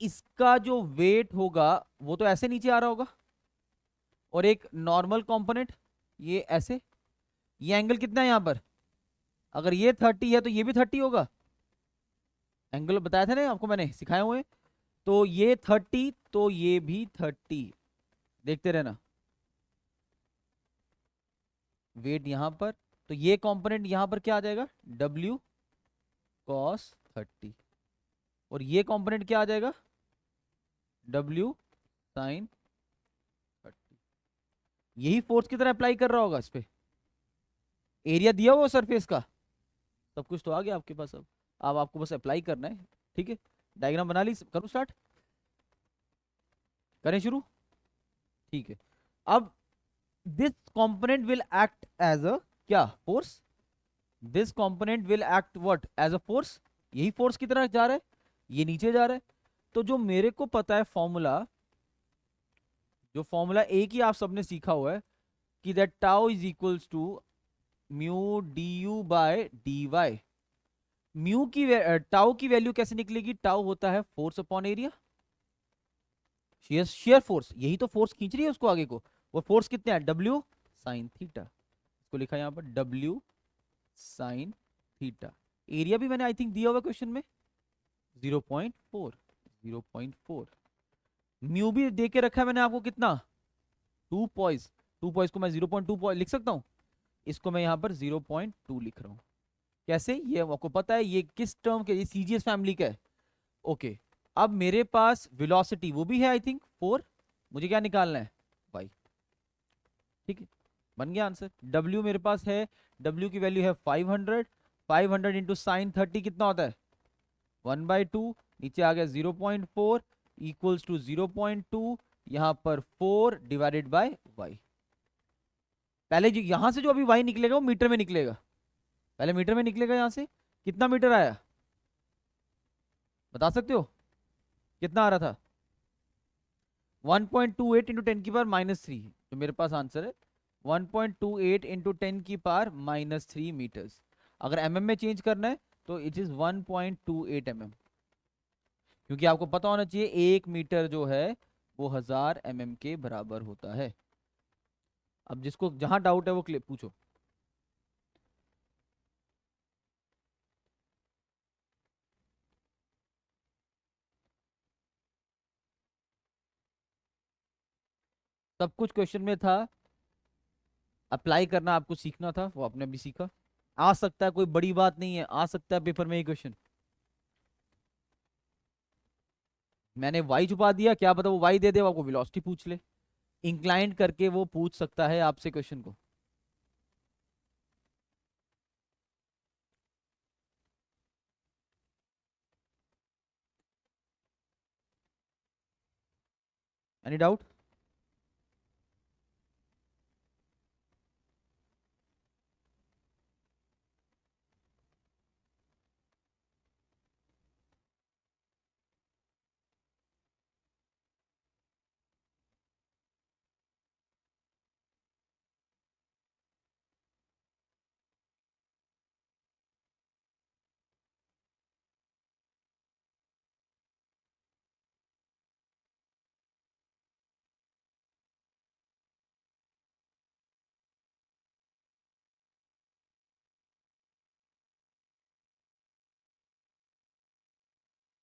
Speaker 2: इसका जो वेट होगा वो तो ऐसे नीचे आ रहा होगा, और एक नॉर्मल कंपोनेंट ये ऐसे। ये एंगल कितना है यहां पर? अगर ये 30 है तो ये भी 30 होगा। एंगल बताया था ना आपको, मैंने सिखाए हुए। तो ये 30 तो ये भी 30। देखते रहना, वेट यहां पर, तो ये कंपोनेंट यहां पर क्या आ जाएगा? W cos 30। और ये कंपोनेंट क्या आ जाएगा? W sin 30। यही फोर्स की तरह अप्लाई कर रहा होगा इस पे। एरिया दिया हुआ सरफेस का, सब कुछ तो आ गया आपके पास। अब आपको बस अप्लाई करना है। ठीक है, डायग्राम बना ली, करूँ स्टार्ट? करें शुरू? ठीक है। अब this component will act as a क्या? Force. This component will act what? As a force. यही फोर्स की तरह जा रहा है, ये नीचे जा रहा है। तो जो मेरे को पता है फॉर्मूला, जो फॉर्मूला एक ही आप सबने सीखा हुआ है कि that tau is equals to mu d u by d y. Mu की टाउ की वैल्यू कैसे निकलेगी? टाउ होता है force upon area, shear shear force. यही तो फोर्स खींच रही है उसको आगे को। वो फोर्स कितने है? W sine theta. इसको लिखा यहां पर W साइन थीटा। एरिया भी मैंने आई थिंक दिया हुआ क्वेश्चन में 0.4, 0.4। म्यू भी दे के रखा है मैंने आपको कितना, 2 पॉइस। 2 पॉइस को मैं 0.2 लिख सकता हूँ, इसको मैं यहाँ पर 0.2 लिख रहा हूँ। कैसे, ये आपको पता है ये किस टर्म के, ये सीजीएस फैमिली का है। ओके, अब मेरे पास वेलोसिटी वो भी है आई थिंक 4, मुझे क्या निकालना है, वाई। ठीक है, बन गया आंसर। W मेरे पास है, W की वैल्यू है 500। 500 इंटू साइन 30 कितना होता है, 1/2। नीचे आ गया 0.4 इक्वल्स टू 0.2, यहां पर 4 डिवाइडेड बाय y। पहले जो यहां से जो अभी y निकलेगा वो मीटर में निकलेगा, पहले मीटर में निकलेगा। यहां से कितना मीटर आया, बता सकते हो कितना आ रहा था, 1.28 इंटू 10⁻³ जो मेरे पास आंसर है, 1.28 इंटू 10⁻³ मीटर्स। अगर mm में चेंज करना है तो इट इज 1.28 mm, क्योंकि आपको पता होना चाहिए 1 मीटर जो है वो 1000 mm के बराबर होता है। अब जिसको जहां डाउट है वो पूछो। सब कुछ क्वेश्चन में था, अप्लाई करना आपको सीखना था, वो आपने भी सीखा। आ सकता है, कोई बड़ी बात नहीं है, आ सकता है पेपर में ये क्वेश्चन। मैंने वाई छुपा दिया, क्या पता वो वाई दे दे, वो आपको वेलोसिटी पूछ ले। इंक्लाइंड करके वो पूछ सकता है आपसे क्वेश्चन को। Any doubt?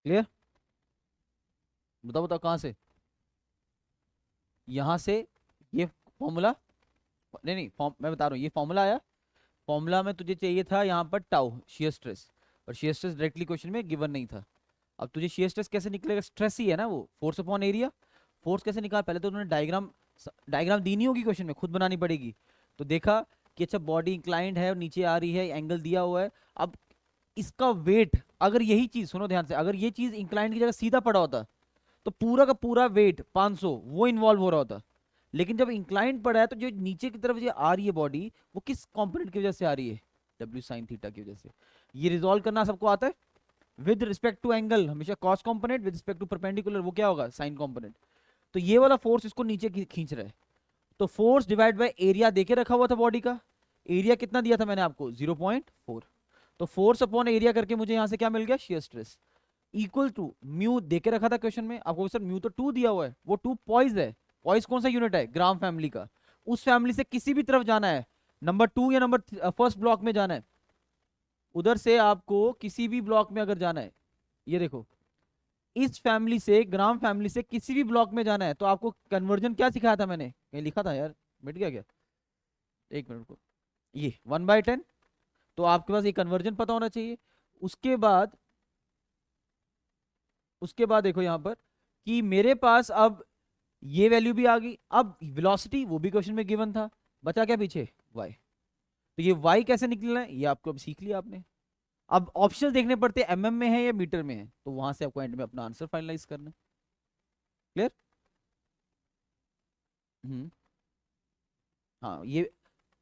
Speaker 2: क्लियर? बताओ बताओ कहाँ से, यहां से ये फॉर्मूला, नहीं नहीं मैं बता रहा हूँ, ये फॉर्मूला आया। फॉर्मूला में तुझे चाहिए था यहाँ पर टाउ शियर स्ट्रेस, और शियर स्ट्रेस डायरेक्टली क्वेश्चन में गिवन नहीं था। अब तुझे शियर स्ट्रेस कैसे निकलेगा, स्ट्रेस ही है ना वो, फोर्स अपॉन एरिया। फोर्स कैसे निकाल, पहले तो उन्होंने डायग्राम, डायग्राम दी नहीं होगी क्वेश्चन में, खुद बनानी पड़ेगी। तो देखा कि अच्छा बॉडी इंक्लाइंड है और नीचे आ रही है, एंगल दिया हुआ है। अब इसका वेट, अगर यही चीज सुनो ध्यान से, अगर ये चीज इंक्लाइंड की जगह सीधा पड़ा होता तो पूरा का पूरा वेट 500 वो इन्वॉल्व हो रहा होता। लेकिन जब इंक्लाइंड पड़ा है तो जो नीचे की तरफ ये आ रही है बॉडी, वो किस कंपोनेंट की वजह से आ रही है, W sin थीटा की वजह से। ये रिजॉल्व करना सबको आता है, विद रिस्पेक्ट टू एंगल हमेशा cos component, with respect to perpendicular वो क्या होगा, साइन कंपोनेंट। तो ये वाला फोर्स इसको नीचे खींच रहा है, तो फोर्स डिवाइड बाय एरिया देके रखा हुआ था बॉडी का। एरिया कितना दिया था मैंने आपको, 0.4। तो फोर्स अपॉन एरिया करके मुझे यहां से क्या मिल गया, shear stress equal to mu देके रखा था क्वेश्चन में आपको, सर म्यू तो 2 दिया हुआ है, वो 2 पॉइज है। पॉइज कौन सा यूनिट है, ग्राम फैमिली का। उस फैमिली से किसी भी तरफ जाना है, नंबर 2 या नंबर फर्स्ट ब्लॉक में जाना है, उधर से आपको किसी भी ब्लॉक में अगर जाना है, ये देखो इस फैमिली से, ग्राम फैमिली से किसी भी ब्लॉक में जाना है, तो आपको कन्वर्जन क्या सिखाया था मैंने, कहीं लिखा था यार, मिट गया क्या, एक मिनट को, ये 1/10। तो आपके पास ये कन्वर्जन पता होना चाहिए। उसके बाद, उसके बाद देखो यहां पर कि मेरे पास अब ये वैल्यू भी आ गई। अब वेलोसिटी वो भी क्वेश्चन में गिवन था, बचा क्या पीछे, y। तो ये y कैसे निकलना है, ये आपको अब सीख लिया आपने। अब ऑप्शन देखने पड़ते हैं mm में है या मीटर में है, तो वहां से आपको एंड में अपना आंसर फाइनलाइज करना है। क्लियर? हम्म, हाँ ये,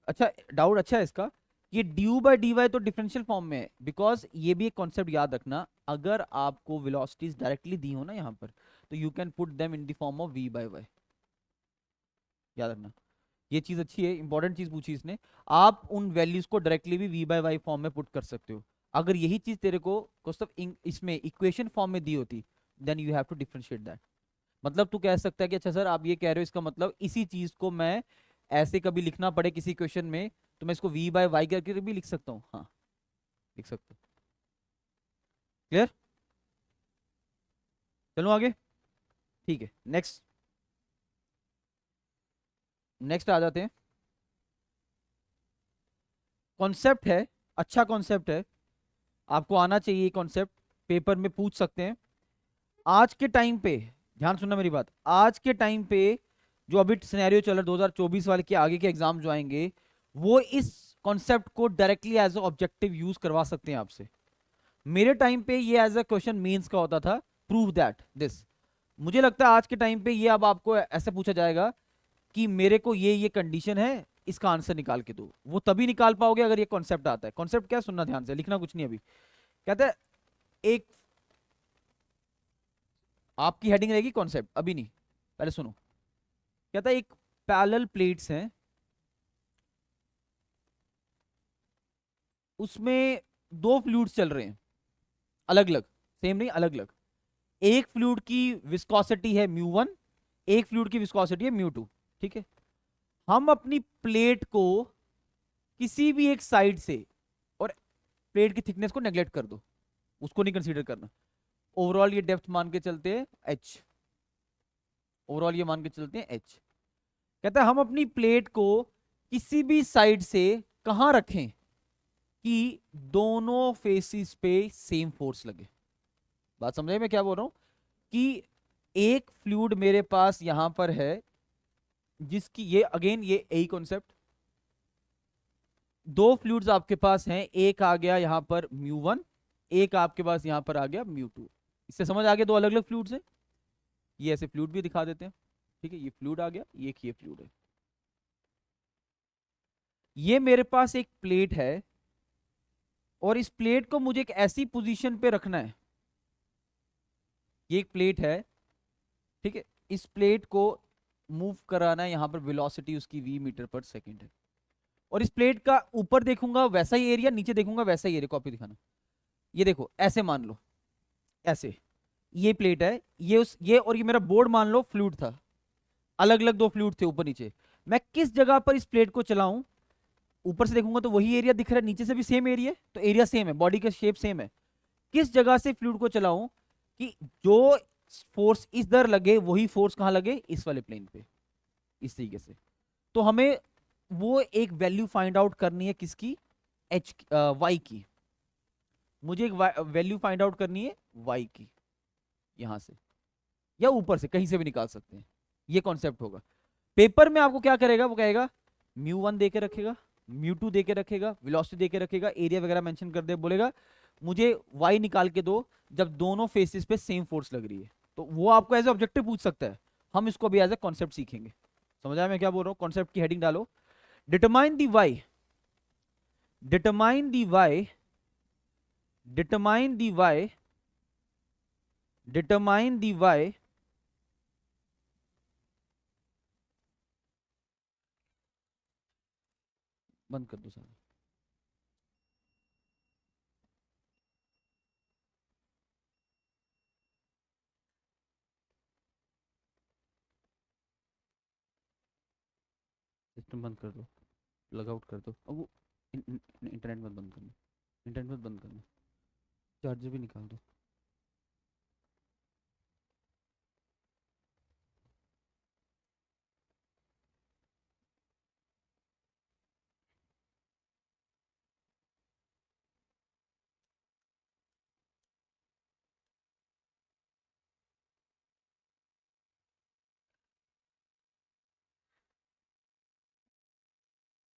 Speaker 2: अच्छा डाउट अच्छा है इसका, ये ड्यू बाय डी वाई तो डिफरेंशियल फॉर्म में है, बिकॉज ये भी एक कॉन्सेप्ट याद रखना, अगर आपको वेलोसिटीज डायरेक्टली दी हो ना यहाँ पर, तो you can put them in the form of v by y, याद रखना। ये चीज अच्छी है, इंपॉर्टेंट चीज पूछी इसने। आप उन वैल्यूज को डायरेक्टली भी v बाय वाई फॉर्म में पुट कर सकते हो। अगर यही चीज तेरे को इसमें इक्वेशन फॉर्म में दी होती, then you have to differentiate that. मतलब तू कह सकता है कि अच्छा सर आप ये कह रहे हो, इसका मतलब इसी चीज को मैं ऐसे कभी लिखना पड़े किसी क्वेश्चन में, तो मैं इसको v बाय वाई करके भी लिख सकता हूँ, हाँ लिख सकता हूँ। क्लियर? चलो आगे। ठीक है, नेक्स्ट नेक्स्ट आ जाते हैं। कॉन्सेप्ट है, अच्छा कॉन्सेप्ट है, आपको आना चाहिए कॉन्सेप्ट, पेपर में पूछ सकते हैं। आज के टाइम पे, ध्यान सुनना मेरी बात, आज के टाइम पे जो अभी सिनेरियो चल रहा है 2024 वाले के आगे के एग्जाम जो आएंगे, वो इस कॉन्सेप्ट को directly as a objective use करवा सकते हैं आपसे। मेरे टाइम पे ये एज अ क्वेश्चन मेंस का होता था, प्रूव दैट दिस। मुझे लगता है आज के टाइम पे ये अब आपको ऐसे पूछा जाएगा कि मेरे को ये कंडीशन है, इसका आंसर निकाल के दो। वो तभी निकाल पाओगे अगर ये कॉन्सेप्ट आता है। कॉन्सेप्ट क्या है, सुनना ध्यान से, लिखना कुछ नहीं अभी। कहते हैं एक, आपकी हेडिंग रहेगी कॉन्सेप्ट, अभी नहीं, पहले सुनो। कहता है एक पैरेलल प्लेट्स हैं, उसमें दो फ्लूइड्स चल रहे हैं, अलग अलग, सेम नहीं, अलग अलग। एक फ्लूइड की विस्कोसिटी है म्यू 1, एक फ्लूइड की विस्कोसिटी है म्यू 2। ठीक है, हम अपनी प्लेट को किसी भी एक साइड से, और प्लेट की थिकनेस को नेग्लेक्ट कर दो, उसको नहीं कंसीडर करना, ओवरऑल ये डेप्थ मान के चलते हैं h, ओवरऑल ये मान के चलते हैं h। कहता है हम अपनी प्लेट को किसी भी साइड से कहां रखें कि दोनों फेसिस पे सेम फोर्स लगे। बात समझे मैं क्या बोल रहा हूं? कि एक फ्लूइड मेरे पास यहां पर है, जिसकी ये अगेन ये यही कॉन्सेप्ट, दो फ्लूइड्स आपके पास हैं, एक आ गया यहां पर म्यू 1, एक आपके पास यहां पर आ गया म्यू 2। इससे समझ आ गया दो अलग अलग फ्लूइड्स हैं। ये ऐसे फ्लूइड भी दिखा देते हैं। ठीक है, ये फ्लूइड आ गया, ये फ्लूइड है। ये मेरे पास एक प्लेट है, और इस प्लेट को मुझे एक ऐसी पोजीशन पे रखना है, ये एक प्लेट है, ठीक है, इस प्लेट को मूव कराना है, यहां पर वेलोसिटी उसकी v मीटर पर सेकंड है। और इस प्लेट का ऊपर देखूंगा वैसा ही एरिया, नीचे देखूंगा वैसा ही एरिया, कॉपी दिखाना। ये देखो ऐसे मान लो, ऐसे ये प्लेट है, ये और ये मेरा बोर्ड मान लो फ्लूइड था, अलग अलग दो फ्लूइड थे ऊपर नीचे। मैं किस जगह पर इस प्लेट को चलाऊं, ऊपर से देखूंगा तो वही एरिया दिख रहा है, नीचे से भी सेम एरिया, तो एरिया सेम है, बॉडी का शेप सेम है। किस जगह से फ्लूइड को चलाऊं कि जो फोर्स इधर लगे वही फोर्स कहां लगे, इस वाले प्लेन पे, इस तरीके से। तो हमें वो एक वैल्यू फाइंड आउट करनी है, किसकी, एच वाई की। मुझे एक वैल्यू फाइंड आउट करनी है वाई की, यहां से या ऊपर से कहीं से भी निकाल सकते हैं। ये कॉन्सेप्ट होगा। पेपर में आपको क्या करेगा, वो कहेगा म्यू 1 दे के रखेगा, म्यू 2 दे के रखेगा, वेलोसिटी दे के रखेगा, एरिया वगैरह मेंशन कर दे, बोलेगा मुझे वाई निकाल के दो जब दोनों फेसेस पे सेम फोर्स लग रही है। तो वो आपको एज ए ऑब्जेक्टिव पूछ सकता है, हम इसको भी एज ए कॉन्सेप्ट सीखेंगे। समझ आया मैं क्या बोल रहा हूँ? कॉन्सेप्ट की हेडिंग डालो, determine the y, determine the y, determine the y, determine the y बंद कर दो सारा। सिस्टम बंद कर दो, लॉग आउट कर दो। अब वो इंटरनेट मत बंद करना, इंटरनेट मत बंद करना, चार्जर भी निकाल दो।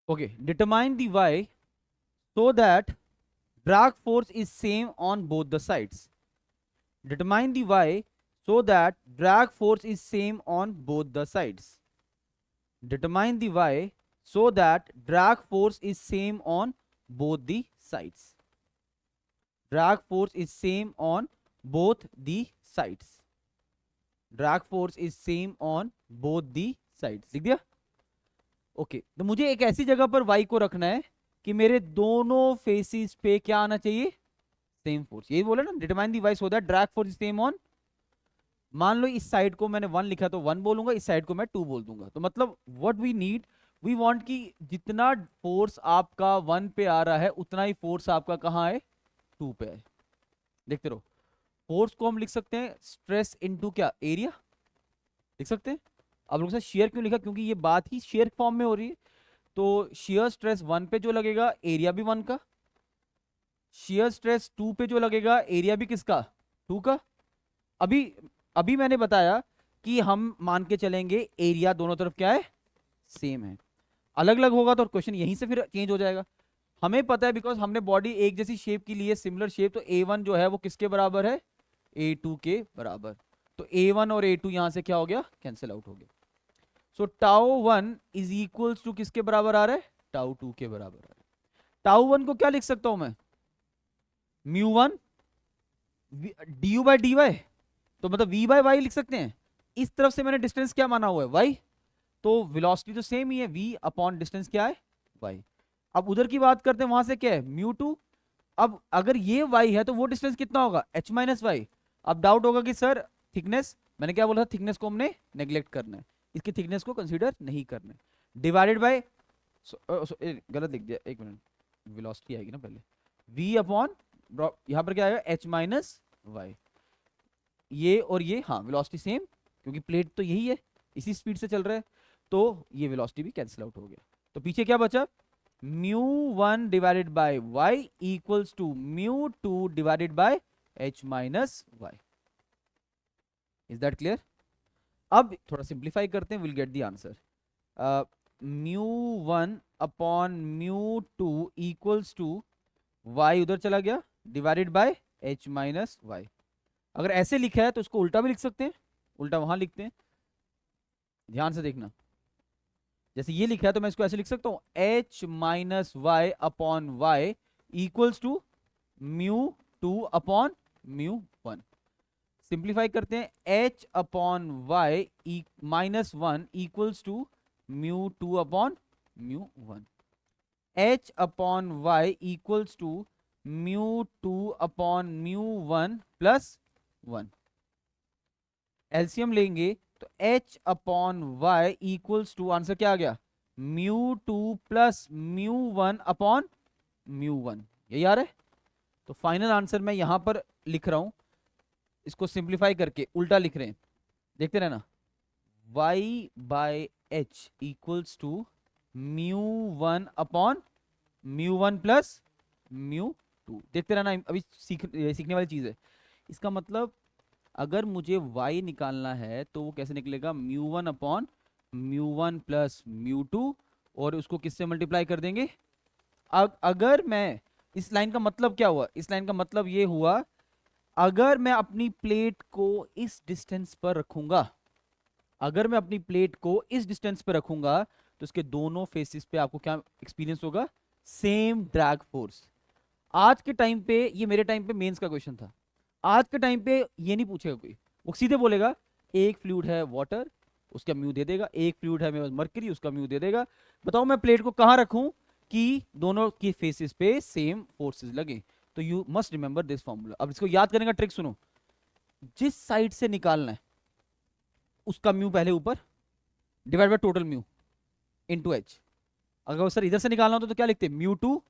Speaker 2: Okay, determine the y so that drag force is same on both the sides. Determine the y so that drag force is same on both the sides. Determine the y so that drag force is same on both the sides. Drag force is same on both the sides. Drag force is same on both the sides. लिख दिया? Okay, तो मुझे एक ऐसी जगह पर y को रखना है कि मेरे दोनों फेसिस पे क्या आना चाहिए, सेम फोर्स। यही बोला ना, determine the y so that drag force is same on. मान लो इस साइड को मैंने 1 लिखा तो 1 बोलूंगा, इस साइड को मैं 2 बोल दूंगा। तो मतलब what we need, we want कि जितना फोर्स आपका 1 पे आ रहा है उतना ही फोर्स आपका कहाँ है, 2 पे है। देखते रहो, फोर्स को हम लिख सकते हैं स्ट्रेस इनटू क्या, एरिया। लिख सकते हैं। अब लोग शेयर क्यों लिखा, क्योंकि ये बात ही शेयर फॉर्म में हो रही है। तो शेयर स्ट्रेस 1 पे जो लगेगा एरिया भी 1 का, शेयर स्ट्रेस 2 पे जो लगेगा एरिया भी किसका, 2 का। अभी अभी मैंने बताया कि हम मान के चलेंगे एरिया दोनों तरफ क्या है, सेम है। अलग अलग होगा तो क्वेश्चन यहीं से फिर चेंज हो जाएगा। हमें पता है बिकॉज हमने बॉडी एक जैसी शेप की ली है, सिमिलर शेप, तो A1 जो है वो किसके बराबर है, A2 के बराबर। तो A1 और A2 यहां से क्या हो गया, कैंसिल आउट हो गया। So tau 1 is equals to किसके बराबर आ रहा है, टाउ 2 के बराबर आ रहा है। टाउ 1 को क्या लिख सकता हूं मैं, μ1 du बाई dy, तो मतलब v बाई वाई लिख सकते हैं। इस तरफ से मैंने डिस्टेंस क्या माना हुआ है, y, तो वेलोसिटी तो सेम ही है, v अपॉन डिस्टेंस क्या है, y। अब उधर की बात करते हैं, वहां से क्या है μ2। अब अगर ये y है तो वो डिस्टेंस कितना होगा, h माइनस वाई। अब डाउट होगा कि सर थिकनेस, मैंने क्या बोला था, थिकनेस को हमने नेग्लेक्ट करना है, इसकी थिकनेस को कंसीडर नहीं करना है। डिवाइडेड बाय, गलत लिख दिया, एक मिनट, वेलोसिटी आएगी ना पहले, v अपॉन, यहां पर क्या आएगा, h माइनस वाई। ये और ये, हाँ वेलोसिटी सेम, क्योंकि प्लेट तो यही है, इसी स्पीड से चल रहा है, तो ये वेलोसिटी भी कैंसिल आउट हो गया। तो पीछे क्या बचा, μ1 divided by y equals to μ2 divided by h minus y. Is that clear. अब थोड़ा सिंप्लीफाई करते हैं, will get the answer. μ1 upon μ2 equals to y उधर चला गया divided by h minus y. अगर ऐसे लिखा है तो इसको उल्टा भी लिख सकते हैं, उल्टा वहां लिखते हैं, ध्यान से देखना। जैसे ये लिखा है तो मैं इसको ऐसे लिख सकता हूं, h minus y upon y equals to μ2 upon μ1। Simplify करते हैं, h upon y minus 1 equals to μ2 upon μ1। h upon y equals to μ2 upon μ1 plus 1। LCM लेंगे तो h upon y equals to, answer क्या आ गया, μ2 प्लस μ1 अपॉन μ1, यही आ रहा है। तो फाइनल आंसर मैं यहां पर लिख रहा हूं, इसको सिंप्लीफाई करके उल्टा लिख रहे हैं, देखते रहना, y by h equals to μ1 upon μ1 plus μ2। देखते रहना, अभी सीखने वाली चीज है। इसका मतलब अगर मुझे y निकालना है तो वो कैसे निकलेगा, μ1 अपॉन μ1 प्लस μ2, और उसको किससे मल्टीप्लाई कर देंगे। अगर मैं, इस लाइन का मतलब क्या हुआ, इस लाइन का मतलब ये हुआ, अगर मैं अपनी प्लेट को इस डिस्टेंस पर रखूंगा, अगर मैं अपनी प्लेट को इस डिस्टेंस पर रखूंगा तो इसके दोनों फेसिस पे आपको क्या एक्सपीरियंस होगा, सेम ड्रैग फोर्स। आज के टाइम पे, ये मेरे टाइम पे मेंस का क्वेश्चन था, आज के टाइम पे ये नहीं पूछेगा कोई, वो सीधे बोलेगा एक फ्लूइड है वाटर, उसका म्यू दे देगा, एक फ्लूइड है मेरे पास मरकरी, उसका म्यू दे देगा। बताओ मैं प्लेट को कहां रखूं कि दोनों की फेसिस पे सेम फोर्सेस लगे। तो you must remember this formula. अब इसको याद करने का ट्रिक सुनो, जिस साइड से निकालना है उसका म्यू पहले ऊपर divide by total mu into H. अगर सर इधर से निकालना होता तो क्या लिखते, μ2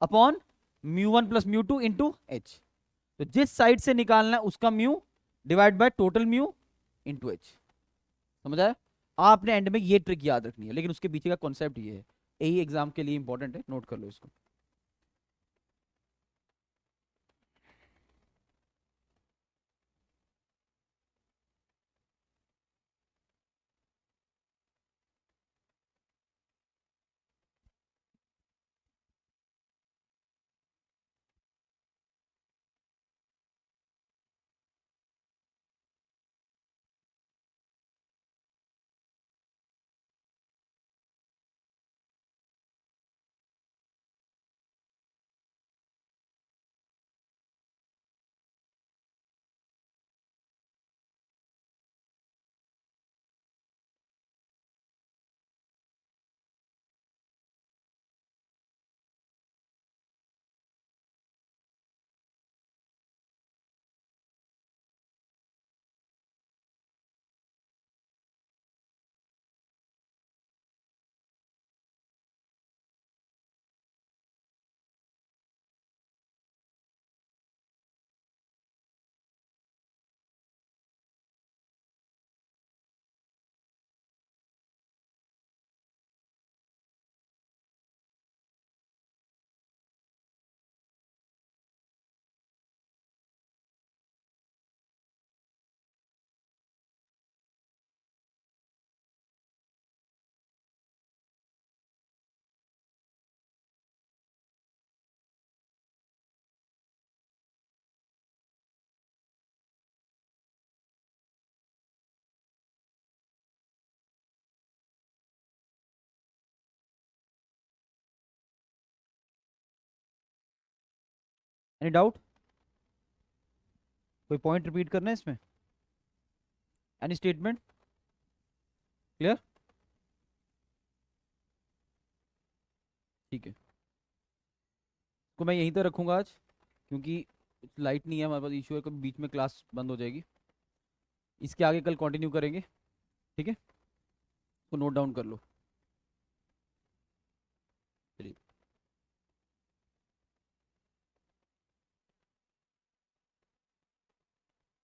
Speaker 2: अपॉन μ1 प्लस μ2 इंटू एच। तो जिस साइड से निकालना है उसका mu divide by total mu into H. समझ आया। आपने एंड में ये ट्रिक याद रखनी है, लेकिन उसके पीछे का कॉन्सेप्ट ये है, यही एग्जाम के लिए इंपॉर्टेंट है, नोट कर लो इसको। Any doubt? कोई पॉइंट रिपीट करना है इसमें? Any statement? क्लियर? ठीक है, तो मैं यहीं तक रखूंगा आज, क्योंकि लाइट नहीं है हमारे पास, इशू है, कभी बीच में क्लास बंद हो जाएगी। इसके आगे कल कंटिन्यू करेंगे, ठीक है? तो नोट डाउन कर लो।